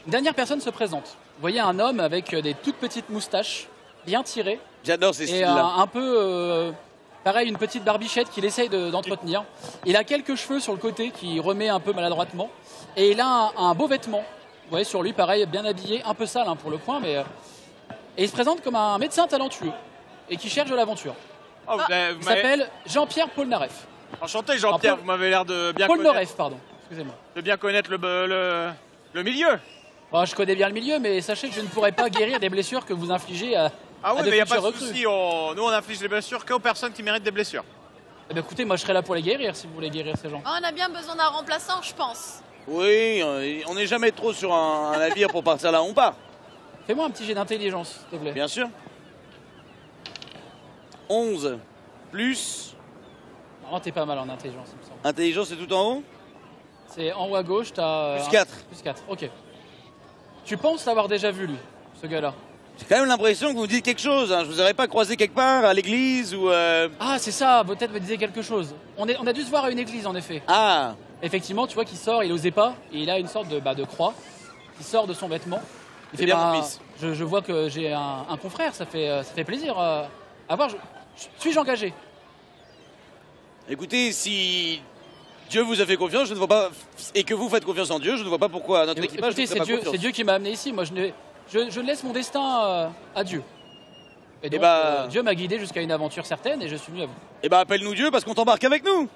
une dernière personne se présente. Vous voyez un homme avec des toutes petites moustaches, bien tirées, J'adore ces et styles-là. un peu, pareil, une petite barbichette qu'il essaye d'entretenir. Il a quelques cheveux sur le côté qui remet un peu maladroitement, et il a un beau vêtement. Vous voyez sur lui, pareil, bien habillé, un peu sale hein, pour le point, mais et il se présente comme un médecin talentueux et qui cherche de l'aventure. Oh, vous Il m'avez- s'appelle Jean-Pierre Polnareff. Enchanté Jean-Pierre, Paul- vous m'avez l'air de bien connaître, Polnareff, pardon. Excusez-moi. de bien connaître le milieu. Bon, je connais bien le milieu, mais sachez que je ne pourrais pas guérir des blessures que vous infligez à. Ah oui, à de mais il n'y a pas de futurs recrues. souci, nous on inflige les blessures qu'aux personnes qui méritent des blessures. Eh bien, écoutez, moi je serai là pour les guérir si vous voulez guérir ces gens. Oh, on a bien besoin d'un remplaçant, je pense. Oui, on n'est jamais trop sur un navire pour partir là où on part. Fais-moi un petit jet d'intelligence, s'il te plaît. Bien sûr. 11 plus Non, t'es pas mal en intelligence, il me semble. intelligence, c'est tout en haut. C'est en haut à gauche, t'as. Plus 4. Plus 4, ok. Tu penses l'avoir déjà vu, lui, ce gars-là? J'ai quand même l'impression que vous me dites quelque chose. Hein. Je vous aurais pas croisé quelque part à l'église ou. Ah, c'est ça, peut-être me disait quelque chose. On a dû se voir à une église, en effet. Ah, Effectivement, tu vois qu'il sort, il osait pas, et il a une sorte de croix qui sort de son vêtement. Il C'est bien, mon bah, fils. je vois que j'ai un confrère, ça fait plaisir à voir. Suis-je engagé? écoutez, si Dieu vous a fait confiance, je ne vois pas, et que vous faites confiance en Dieu, je ne vois pas pourquoi notre équipage Écoutez, ne ferait pas confiance. c'est Dieu qui m'a amené ici. Moi, je laisse mon destin à Dieu. Et donc, bah- Dieu m'a guidé jusqu'à une aventure certaine et je suis venu à vous. Eh ben, appelle-nous Dieu parce qu'on t'embarque avec nous.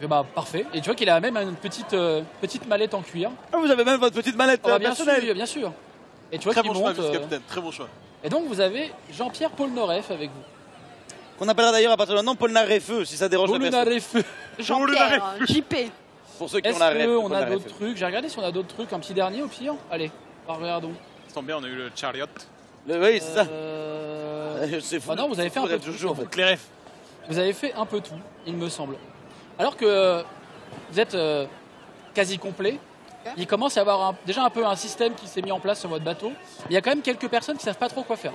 Et bah, parfait. Et tu vois qu'il a même une petite mallette en cuir. Ah, vous avez même votre petite mallette Ah bah, bien personnelle. sûr, bien sûr. Et tu vois Très qu'il bon choix, monte. vice-capitaine, très bon choix. Et donc, vous avez Jean-Pierre Polnareff avec vous. Qu'on appellera d'ailleurs à partir de maintenant Paul Narefeu, si ça dérange la personne. Polnareff. Jean-Pierre, JP. Pour ceux qui Est-ce ont la ref. qu'on Paul a Narefeu. d'autres trucs? J'ai regardé si on a d'autres trucs. Un petit dernier au pire. Allez, regardons. Ça tombe bien, on a eu le chariot. Oui, c'est ça. C'est fou. Ah non, vous avez fait un peu toujours. tout, en fait. Donc les refs. Vous avez fait un peu tout, il me semble. Alors que vous êtes quasi complet, il commence à y avoir déjà un peu un système qui s'est mis en place sur votre bateau. Mais il y a quand même quelques personnes qui savent pas trop quoi faire.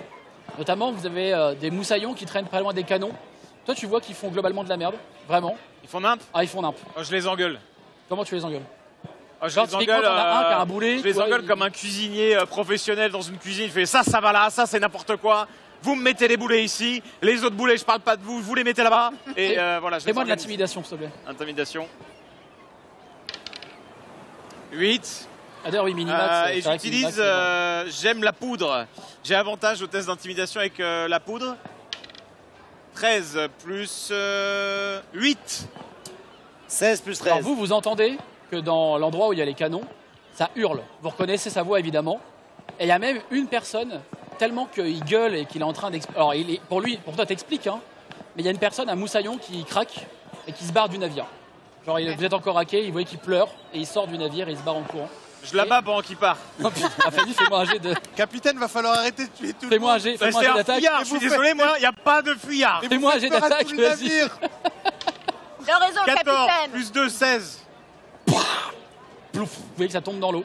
Notamment, vous avez des moussaillons qui traînent pas loin des canons. Toi, tu vois qu'ils font globalement de la merde, vraiment. Ils font nimp. Ah, ils font nimp. Oh, je les engueule. Comment tu les engueules? Oh, je Genre, les typiquement, engueule, t'en as un qui a un boulet, je les toi, engueule il- comme un cuisinier professionnel dans une cuisine. Il fait ça va là, ça c'est n'importe quoi. Vous me mettez les boulets ici, les autres boulets, je parle pas de vous, vous les mettez là-bas. Et voilà, je les Fais-moi de organise. l'intimidation, s'il te plaît. Intimidation. 8. Ah, d'ailleurs, oui, minimax. Et c'est vrai que j'utilise, minimax, c'est bon. j'aime la poudre. J'ai avantage au test d'intimidation avec la poudre. 13 plus 8. 16 plus 13. Alors vous entendez que dans l'endroit où il y a les canons, ça hurle. Vous reconnaissez sa voix évidemment. Et il y a même une personne, tellement qu'il gueule et qu'il est en train d'expliquer. Alors pour toi t'expliques, hein, mais il y a une personne, un moussaillon, qui craque et qui se barre du navire. Genre, vous êtes encore hacké, il voit qu'il pleure et il sort du navire et il se barre en courant. Je la bats pendant qu'il part. Oh putain, Fanny, fais-moi un jet de. Capitaine, va falloir arrêter de tuer tout le Fais-moi un monde. jet, C'est fais-moi un jet un d'attaque. fuyard, je suis désolé, moi, il n'y a pas de fuyard. Fais-moi un jet Peur à d'attaque, tout le vas-y. navire. De raison, 14 capitaine. plus 2, 16. Plouf, vous voyez que ça tombe dans l'eau.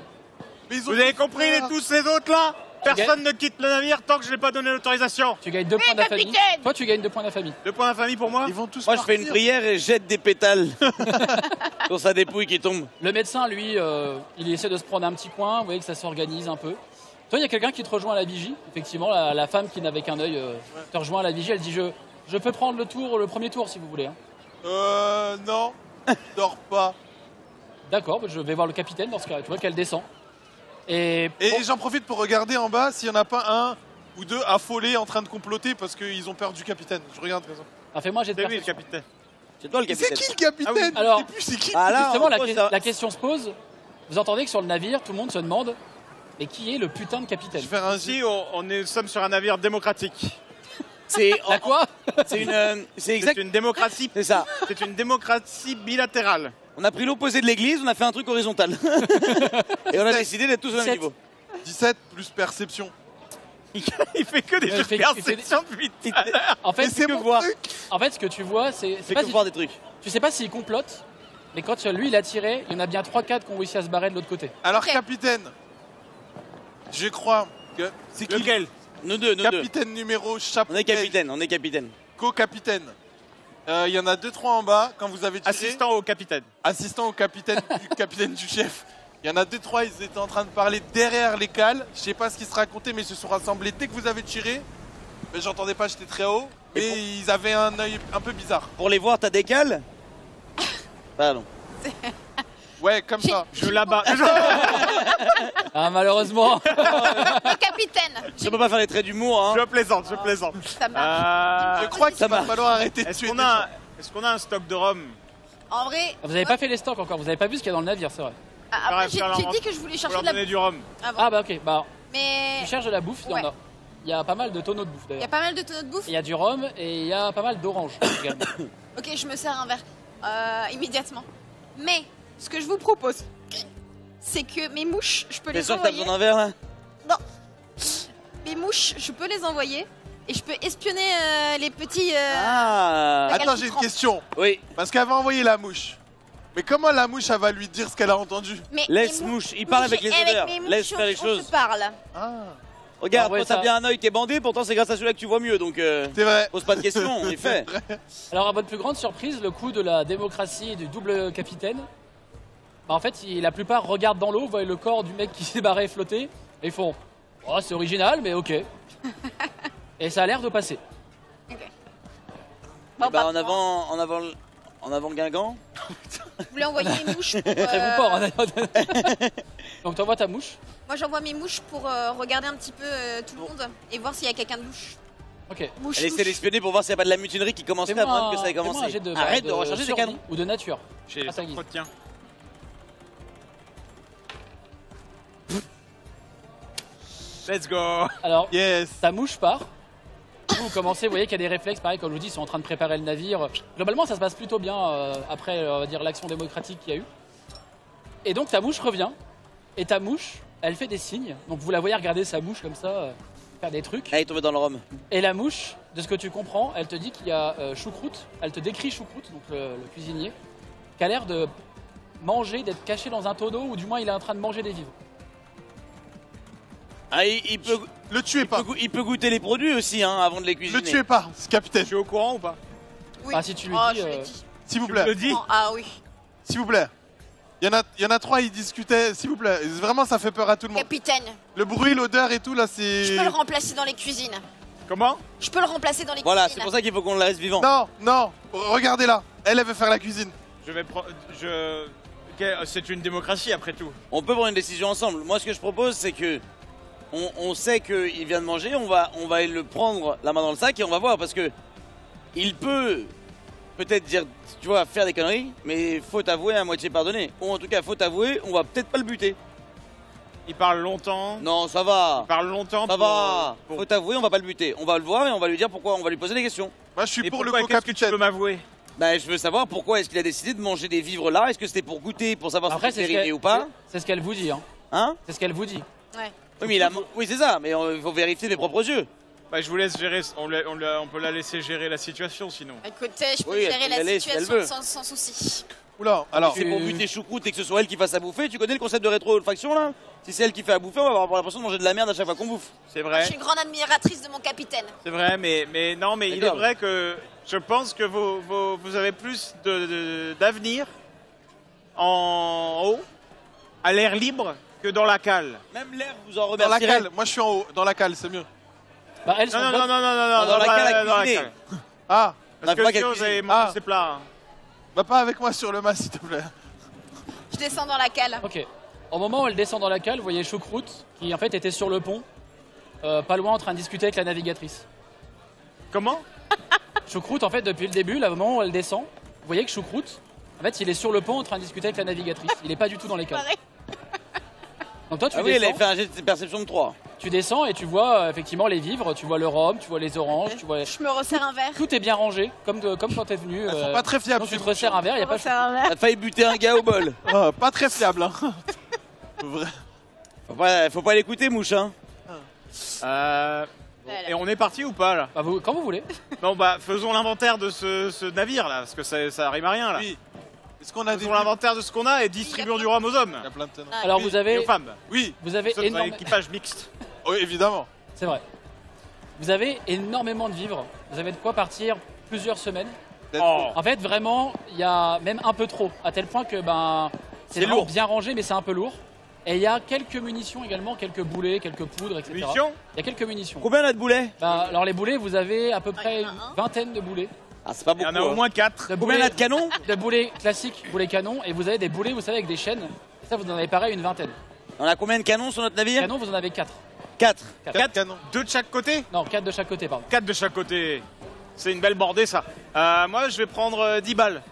Mais ils ont Vous avez tous compris, peur. tous ces autres là? Personne ne quitte le navire tant que je n'ai pas donné l'autorisation. Tu gagnes 2 points d'infamie. capitaine. Toi, tu gagnes 2 points d'infamie. 2 points d'infamie pour moi. Ils vont tous Moi, je fais une partir. prière et jette des pétales sur sa dépouille qui tombe. Le médecin, lui, il essaie de se prendre un petit coin. Vous voyez que ça s'organise un peu. Toi, il y a quelqu'un qui te rejoint à la vigie. Effectivement, la femme qui n'avait qu'un œil te rejoint à la vigie. Elle dit je peux prendre le premier tour si vous voulez. Hein. Non. Dors pas. D'accord, je vais voir le capitaine dans ce cas. Tu vois qu'elle descend. Et J'en profite pour regarder en bas s'il n'y en a pas un ou deux affolés en train de comploter parce qu'ils ont peur du capitaine. Je regarde comme ça. fais-moi un jet de C'est lui le perception. capitaine. C'est toi le Mais c'est capitaine. qui le capitaine oui. Alors- Je sais plus c'est qui. Ah là, Justement, on pose ça. la question se pose. Vous entendez que sur le navire, tout le monde se demande mais qui est le putain de capitaine? Je vais faire un Ici, nous sommes sur un navire démocratique. C'est La quoi? c'est exact. C'est une démocratie. C'est ça. C'est une démocratie bilatérale. On a pris l'opposé de l'église, on a fait un truc horizontal. Et on a décidé d'être tous au même 17. niveau. 17 plus perception. Il fait que des Ouais, jeux il de fait- perception depuis tout à l'heure. En fait, Mais c'est que mon voir. truc. en fait, ce que tu vois, c'est Fait pas que si voir des trucs. tu sais pas s'il complote, mais quand lui il a tiré, il y en a bien 3-4 qui ont réussi à se barrer de l'autre côté. Alors Ok. capitaine, je crois que c'est qui Lequel? Nous deux, nous deux. capitaine numéro chapeau. On est capitaine, on est capitaine. Co-capitaine. Il y en a 2-3 en bas quand vous avez tiré. Assistant au capitaine. Assistant au capitaine du capitaine du chef. Il y en a 2-3, ils étaient en train de parler derrière les cales. Je sais pas ce qui se racontait, mais ils se sont rassemblés dès que vous avez tiré. Mais j'entendais pas, j'étais très haut. Et Mais pour- ils avaient un œil un peu bizarre. Pour les voir, t'as des cales? Pardon. Ouais, comme ça. Je la bats. Ah malheureusement. Le capitaine. Je peux pas faire les traits d'humour, hein. Je plaisante, je plaisante. Ça marche. Je crois qu'il ça va marche. falloir arrêter de Est-ce tuer qu'on des a, gens. est-ce qu'on a un stock de rhum? En vrai, Vous avez pas fait les stocks encore, vous avez pas vu ce qu'il y a dans le navire, c'est vrai. après Ouais, j'ai faire j'ai leur- dit que je voulais Faut chercher leur de la donner du rhum. avant. Ah bah ok, bah Mais tu cherches de la bouffe, il y en a. Ouais. Il y a pas mal de tonneaux de bouffe il y a d'ailleurs. pas mal de tonneaux de bouffe. Il y a du rhum et il y a pas mal d'orange également. Ok, je me sers un verre immédiatement. Mais ce que je vous propose, c'est que mes mouches, je peux T'es les sûr que t'as envoyer. besoin d'un verre là? Mes mouches, je peux les envoyer et je peux espionner les petits. Ah. Regarde Attends, qui j'ai une trempe. question. Oui. Parce qu'elle va envoyer la mouche. Mais comment la mouche, elle va lui dire ce qu'elle a entendu? Mais Laisse mes mouche, il parle avec les odeurs. mes mouches, Laisse faire les on choses. se parle. Ah, Regarde, En vrai, toi t'as ça- bien un œil, t'es bandé, pourtant c'est grâce à celui-là que tu vois mieux, donc c'est vrai. pose pas de questions, en effet. Alors à votre plus grande surprise, le coup de la démocratie et du double capitaine, bah en fait la plupart regardent dans l'eau, voient le corps du mec qui s'est barré flotter, et ils font « Oh c'est original mais ok ». Et ça a l'air de passer. Bon, Bah, bah, en avant Guingamp. vous voulez envoyer mes mouches pour. Très bon port, hein, d'ailleurs. Donc t'envoies ta mouche. Moi, j'envoie mes mouches pour regarder un petit peu tout le monde et voir s'il y a quelqu'un de louche. Ok. Mouche, Elle essaie louche. d'espionner pour voir s'il n'y a pas de la mutinerie qui commencerait Fais-moi avant que ça ait fais-moi un commencé. jet de, Arrête de recharger tes survie canons. ou de nature. J'ai À les ta guise. entretiens. Let's go. Alors, Yes. ta mouche part. Vous commencez, vous voyez qu'il y a des réflexes, pareil, comme je vous dis, ils sont en train de préparer le navire. Globalement, ça se passe plutôt bien après, on va dire, l'action démocratique qu'il y a eu. Et donc, ta mouche revient. Et ta mouche, elle fait des signes. Donc, vous la voyez regarder sa mouche comme ça, faire des trucs. Elle est tombée dans le rhum. Et la mouche, de ce que tu comprends, elle te dit qu'il y a Choucroute. Elle te décrit Choucroute, donc le cuisinier, qui a l'air de manger, d'être caché dans un tonneau, ou du moins, il est en train de manger des vivres. Ah, il peut, Le tuez pas. il peut goûter les produits aussi, hein, avant de les Le cuisiner. tuez pas, c'est capitaine. Je suis au courant ou pas? Oui. Ah, si tu lui Oh, dis, je l'ai dit. S'il vous Tu me plaît. le dis? Oh, ah oui. S'il vous plaît. Il y en a 3, ils discutaient. S'il vous plaît. Vraiment, ça fait peur à tout le monde. Capitaine, Le bruit, l'odeur et tout, là, c'est. je peux le remplacer dans les cuisines. Comment? Je peux le remplacer dans les Voilà, c'est cuisines. pour ça qu'il faut qu'on le laisse vivant. Non, non. Regardez-là. Elle veut faire la cuisine. Je vais prendre. Ok, c'est une démocratie après tout. On peut prendre une décision ensemble. Moi, ce que je propose, c'est que on sait qu'il vient de manger, on va le prendre la main dans le sac et on va voir parce que il peut peut-être dire, tu vois, faire des conneries, mais faut avouer à moitié pardonner. Ou en tout cas, faut avouer, on va peut-être pas le buter. Il parle longtemps. Non, ça va. Il parle longtemps. Ça va. Faut t'avouer, on va pas le buter. On va le voir et on va lui dire pourquoi. On va lui poser des questions. Moi, je suis Et pour le pourquoi, qu'est-ce que tu co-capitaine. peux m'avouer? Bah, je veux savoir pourquoi est-ce qu'il a décidé de manger des vivres là. Est-ce que c'était pour goûter, pour savoir Après, si c'était périmé ou pas? C'est ce qu'elle vous dit. Hein. Hein? C'est ce qu'elle vous dit. Ouais. Oui, mais oui, c'est ça. Mais il faut vérifier des propres yeux. Bah, je vous laisse gérer. On peut la laisser gérer la situation sinon. Écoutez, je peux Oui, elle gérer peut y la aller si elle situation veut. sans souci. Oula, alors. Si c'est pour buter choucroute et que ce soit elle qui fasse à bouffer, tu connais le concept de rétro-olfaction là? Si c'est elle qui fait à bouffer, on va avoir l'impression de manger de la merde à chaque fois qu'on bouffe. C'est Je vrai. suis une grande admiratrice de mon capitaine. C'est vrai, mais non, mais il est D'accord. vrai que je pense que vous avez plus d'avenir en haut, à l'air libre, que dans la cale. Même l'air vous en Dans la remercierait. cale, moi je suis en haut, dans la cale, c'est mieux. Bah, elles sont Non, bonnes. non, non, non, non, Dans la cale à dans la cuisiner. cale. Ah, Parce faudra que qu'elle sinon, vous cuisine. avez mangé Ah. ces plats. bah pas avec moi sur le mât, s'il te plaît. Je descends dans la cale. Ok. Au moment où elle descend dans la cale, vous voyez Choucroute qui en fait était sur le pont, pas loin en train de discuter avec la navigatrice. Comment? Choucroute en fait depuis le début, là, au moment où elle descend, vous voyez que Choucroute, en fait il est sur le pont en train de discuter avec la navigatrice. Il est pas du tout dans les cales. Pareil. Donc toi tu Ah oui, elle descends, avait fait un jet de perception de 3. tu descends et tu vois effectivement les vivres, tu vois le rhum, tu vois les oranges, tu vois... Je me resserre un verre. Tout est bien rangé, comme quand t'es venu. Elles sont pas très fiables. donc tu te ces resserres un verre, il n'y a Je me pas resserre un verre. T'as failli buter un gars au bol. Ah, pas très fiable, hein. Vrai. Faut pas l'écouter, mouche, hein. Et on est parti ou pas là? Bah, quand vous voulez. Bon bah faisons l'inventaire de ce navire là, parce que ça arrive à rien là. Oui. Est-ce qu'on a des. Faisons l'inventaire de ce qu'on a et distribuons du rhum aux hommes Il y a plein de tenants. Alors Oui. vous et avez, aux femmes. Oui, vous avez Sauf dans énormément... l'équipage mixte. oui, évidemment. C'est vrai. Vous avez énormément de vivres. Vous avez de quoi partir plusieurs semaines. Oh. En fait, vraiment, il y a même un peu trop, à tel point que c'est vraiment lourd. bien rangé, mais c'est un peu lourd. Et il y a quelques munitions également, quelques boulets, quelques poudres, etc. Munitions? Il y a quelques munitions. Combien on a de boulets? Alors les boulets, vous avez à peu près il y en a une un. vingtaine de boulets. Ah, c'est pas Il y beaucoup. en a au hein. moins 4. De Combien on a de canons? de boulets classiques, boulets canons, et vous avez des boulets, vous savez, avec des chaînes. Et ça, vous en avez pareil une vingtaine. On a combien de canons sur notre navire? Canons, vous en avez 4. 4. 4 canons. 2 de chaque côté? Non, 4 de chaque côté, pardon. 4 de chaque côté. C'est une belle bordée ça. Moi je vais prendre 10 balles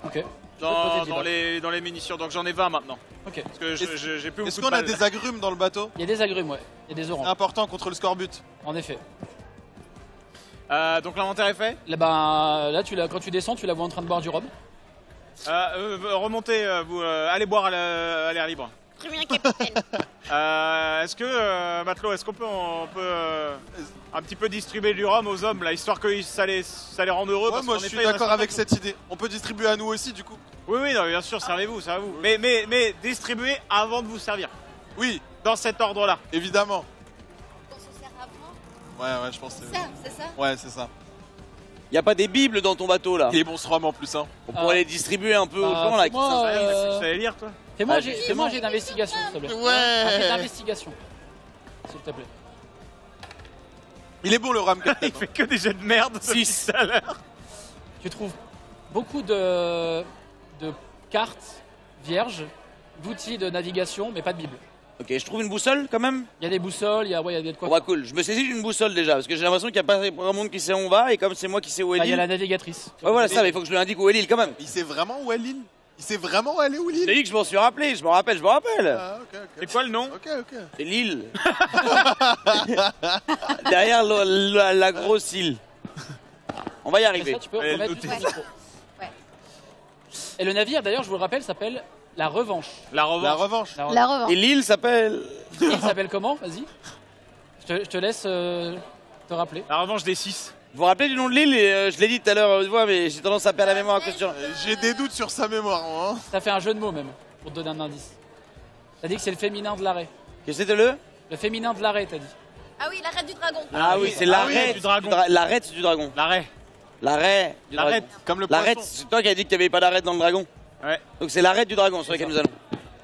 Ok. dans, 10 balles. dans les munitions, donc j'en ai 20 maintenant. Ok. Parce que j'ai plus Est-ce beaucoup qu'on de a balles. des agrumes dans le bateau? Il y a des agrumes, ouais. Il y a des oranges, Important contre le scorbut. en effet. Donc l'inventaire est fait. Là, quand tu descends, tu la vois en train de boire du rhum. Remontez, vous allez boire à l'air libre. Très bien, capitaine. Est-ce que matelot, est-ce qu'on peut, un petit peu distribuer du rhum aux hommes là, histoire que ça les rend heureux? Ouais, parce moi qu'en je suis effet, il y en a d'accord avec certains cette idée. On peut distribuer à nous aussi, du coup. Oui, oui, non, bien sûr, servez-vous, servez-vous. Mais distribuez avant de vous servir. Oui, Dans cet ordre-là. évidemment. On se sert avant. Ouais, je pense que Ça, c'est ça. Ouais, c'est ça. Y a pas des bibles dans ton bateau là? Il est bon ce rhum en plus, hein. On pourrait les distribuer un peu aux gens là. fais-moi, Tu savais lire toi? Fais-moi Ah, un jet d'investigation, s'il te plaît. Ouais. Un jet d'investigation, s'il te plaît. Il est bon le rhum, capitaine. Il fait que des jets de merde depuis 6. tout à l'heure. Tu trouves beaucoup de cartes vierges, d'outils de navigation, mais pas de Bible. Ok, je trouve une boussole quand même. Il y a des boussoles, il y a de quoi. Bon bah cool, je me saisis d'une boussole déjà parce que j'ai l'impression qu'il n'y a pas grand monde qui sait où on va et comme c'est moi qui sais où est Il y a l'île. la navigatrice. Ouais voilà ça, mais il faut que je lui indique où est l'île quand même. Il sait vraiment où est l'île? Il sait vraiment où elle est où J'ai l'île? dit que je m'en suis rappelé, je me rappelle. Ah, ok, ok. C'est quoi le nom? Ok, ok. C'est l'île. Derrière la grosse île. On va y Et arriver. ça, tu peux Elle remettre notait. ton micro. Ouais. Et le navire, d'ailleurs, je vous le rappelle, s'appelle la Revanche. La revanche. La revanche. La Revanche. La revanche. Et l'île s'appelle... Il s'appelle comment? Vas-y. Je te laisse te rappeler. La revanche des 6. Vous vous rappelez du nom de l'île et je l'ai dit tout à l'heure, tu vois, mais j'ai tendance à perdre la mémoire à cause de ça. J'ai des doutes sur sa mémoire, moi. Hein. Ça fait un jeu de mots même, pour te donner un indice. T'as dit que c'est le féminin de l'arrêt. Qu'est-ce que c'était le? Le féminin de l'arrêt, t'as dit. Ah oui, l'arrêt du dragon. Ah oui, c'est l'arrête du dragon. L'arrête du dragon. L'arrêt. L'arrêt du L'arrête. dragon. Comme le L'arrête, poisson. c'est toi qui as dit qu'il n'y avait pas d'arrête dans le dragon. Ouais. Donc c'est l'arrête du dragon sur lequel nous allons.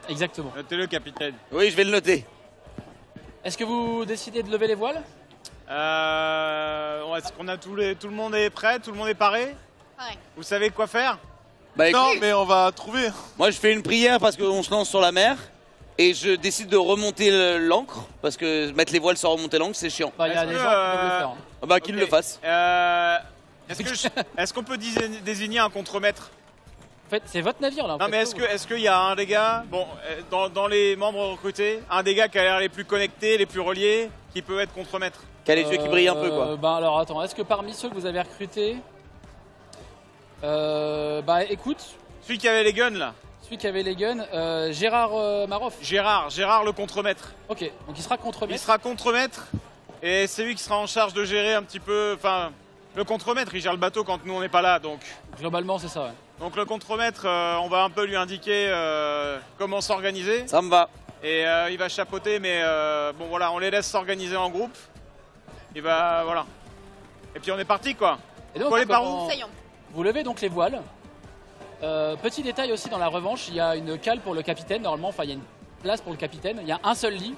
Exactement. Notez-le, capitaine. Oui, je vais le noter. Est-ce que vous décidez de lever les voiles? Est-ce qu'on a tout le monde est prêt? Tout le monde est paré? Ouais. Vous savez quoi faire? Bah Non, écoute, mais on va trouver. moi je fais une prière parce qu'on se lance sur la mer. Et je décide de remonter l'ancre, parce que mettre les voiles sans remonter l'ancre, c'est chiant. Bah, il y a Est-ce des que, gens qui peuvent le faire. hein. Ah bah qu'il Ok. le fasse. Est-ce qu'on peut désigner un contremaître? En fait, c'est votre navire là. Non mais est-ce qu'il y a un des gars, bon, dans les membres recrutés, un des gars qui a l'air les plus connectés, les plus reliés, qui peut être contremaître? Qui a les yeux qui brillent un peu quoi. Bah alors attends, est-ce que parmi ceux que vous avez recrutés, bah écoute, Celui qui avait les guns là. celui qui avait les guns, Gérard Maroff. Gérard le contremaître. Ok, donc il sera Il contremaître. sera contremaître et c'est lui qui sera en charge de gérer un petit peu, enfin, le contremaître, il gère le bateau quand nous on n'est pas là, donc. Globalement, c'est ça. Ouais. Donc le contremaître, on va un peu lui indiquer comment s'organiser. Ça me va. Et il va chapeauter, mais bon voilà, on les laisse s'organiser en groupe. Il va, voilà. Et puis on est parti quoi. Et donc, Faut aller par où? comment- Ça y est. Vous levez donc les voiles. Petit détail aussi dans la revanche, il y a une cale pour le capitaine. Normalement, enfin, il y a une place pour le capitaine. Il y a un seul lit,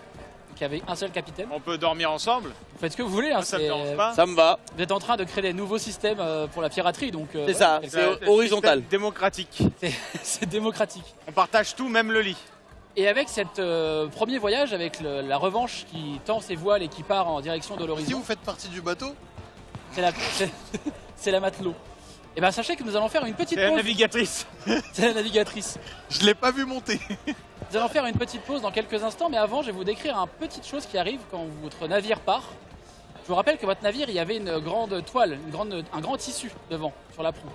qui avait un seul capitaine. On peut dormir ensemble. Vous faites ce que vous voulez. Hein, Ça me c'est- dérange pas. Ça me va. Vous êtes en train de créer des nouveaux systèmes pour la piraterie, donc C'est ça, quelque c'est part, horizontal. Système démocratique. c'est démocratique. On partage tout, même le lit. Et avec cette premier voyage, avec la revanche qui tend ses voiles et qui part en direction de Si l'horizon, vous faites partie du bateau, c'est la matelot. Et bien sachez que nous allons faire une petite C'est la pause. navigatrice. C'est la navigatrice. je l'ai pas vu monter. Nous allons faire une petite pause dans quelques instants, mais avant, je vais vous décrire une petite chose qui arrive quand votre navire part. Je vous rappelle que votre navire, il y avait une grande toile, un grand tissu devant, sur la proue.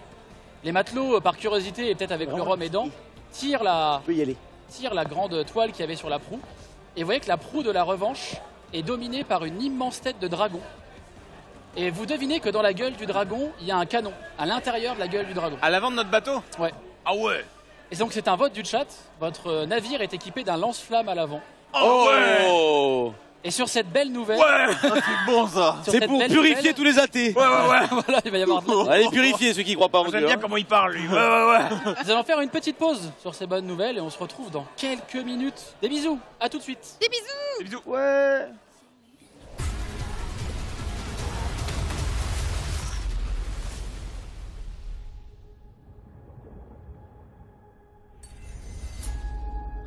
Les matelots, par curiosité et peut-être avec le rhum aidant, tirent la grande toile qu'il y avait sur la proue. Et vous voyez que la proue de la revanche est dominée par une immense tête de dragon. Et vous devinez que dans la gueule du dragon, il y a un canon, à l'intérieur de la gueule du dragon. À l'avant de notre bateau? Ouais. Ah ouais. Et donc c'est un vote du chat, votre navire est équipé d'un lance-flamme à l'avant. Oh ouais. Oh. Et sur cette belle nouvelle... Ouais. C'est bon ça. sur C'est cette pour belle purifier nouvelle- tous les athées. Ouais. Voilà, il va y avoir de la- Allez, purifier ceux qui croient pas en J'aime Dieu. bien hein. comment il parle lui. Ouais. Nous allons faire une petite pause sur ces bonnes nouvelles et on se retrouve dans quelques minutes. Des bisous, à tout de suite. Des bisous. Des bisous. Ouais.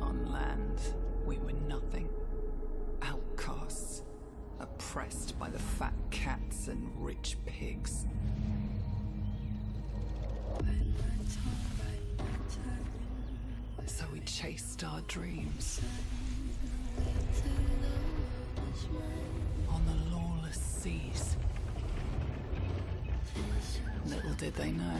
On land, we were nothing. Outcasts, oppressed by the fat cats and rich pigs. So we chased our dreams on the lawless seas. Little did they know,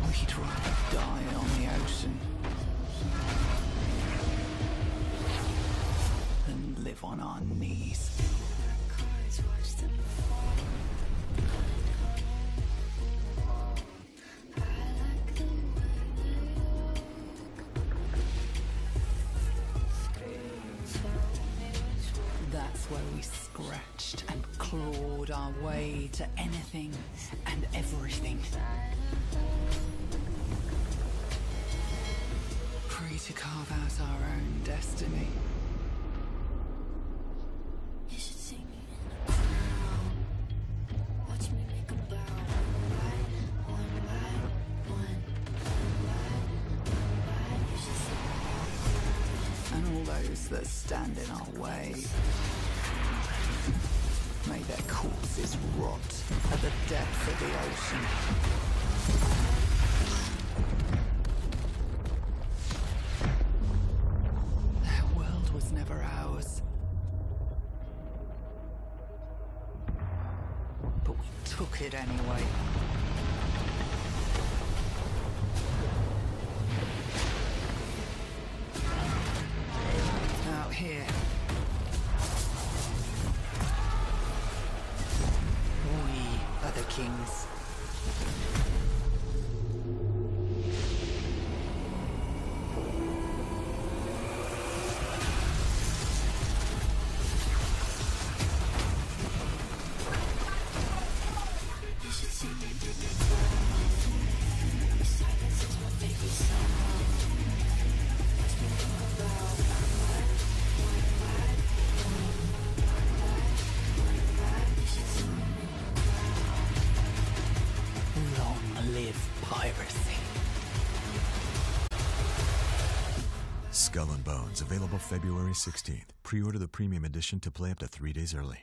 we'd rather die on the ocean than live on our knees. That's where we scratched and clawed our way to anything and everything. Free to carve out our own destiny. And all those that stand in our way, may their corpses rot at the depths of the ocean. Their world was never ours. But we took it anyway. Out here, we are the kings. Long live piracy. Skull and Bones, available February 16th. Pre-order the premium edition to play up to 3 days early.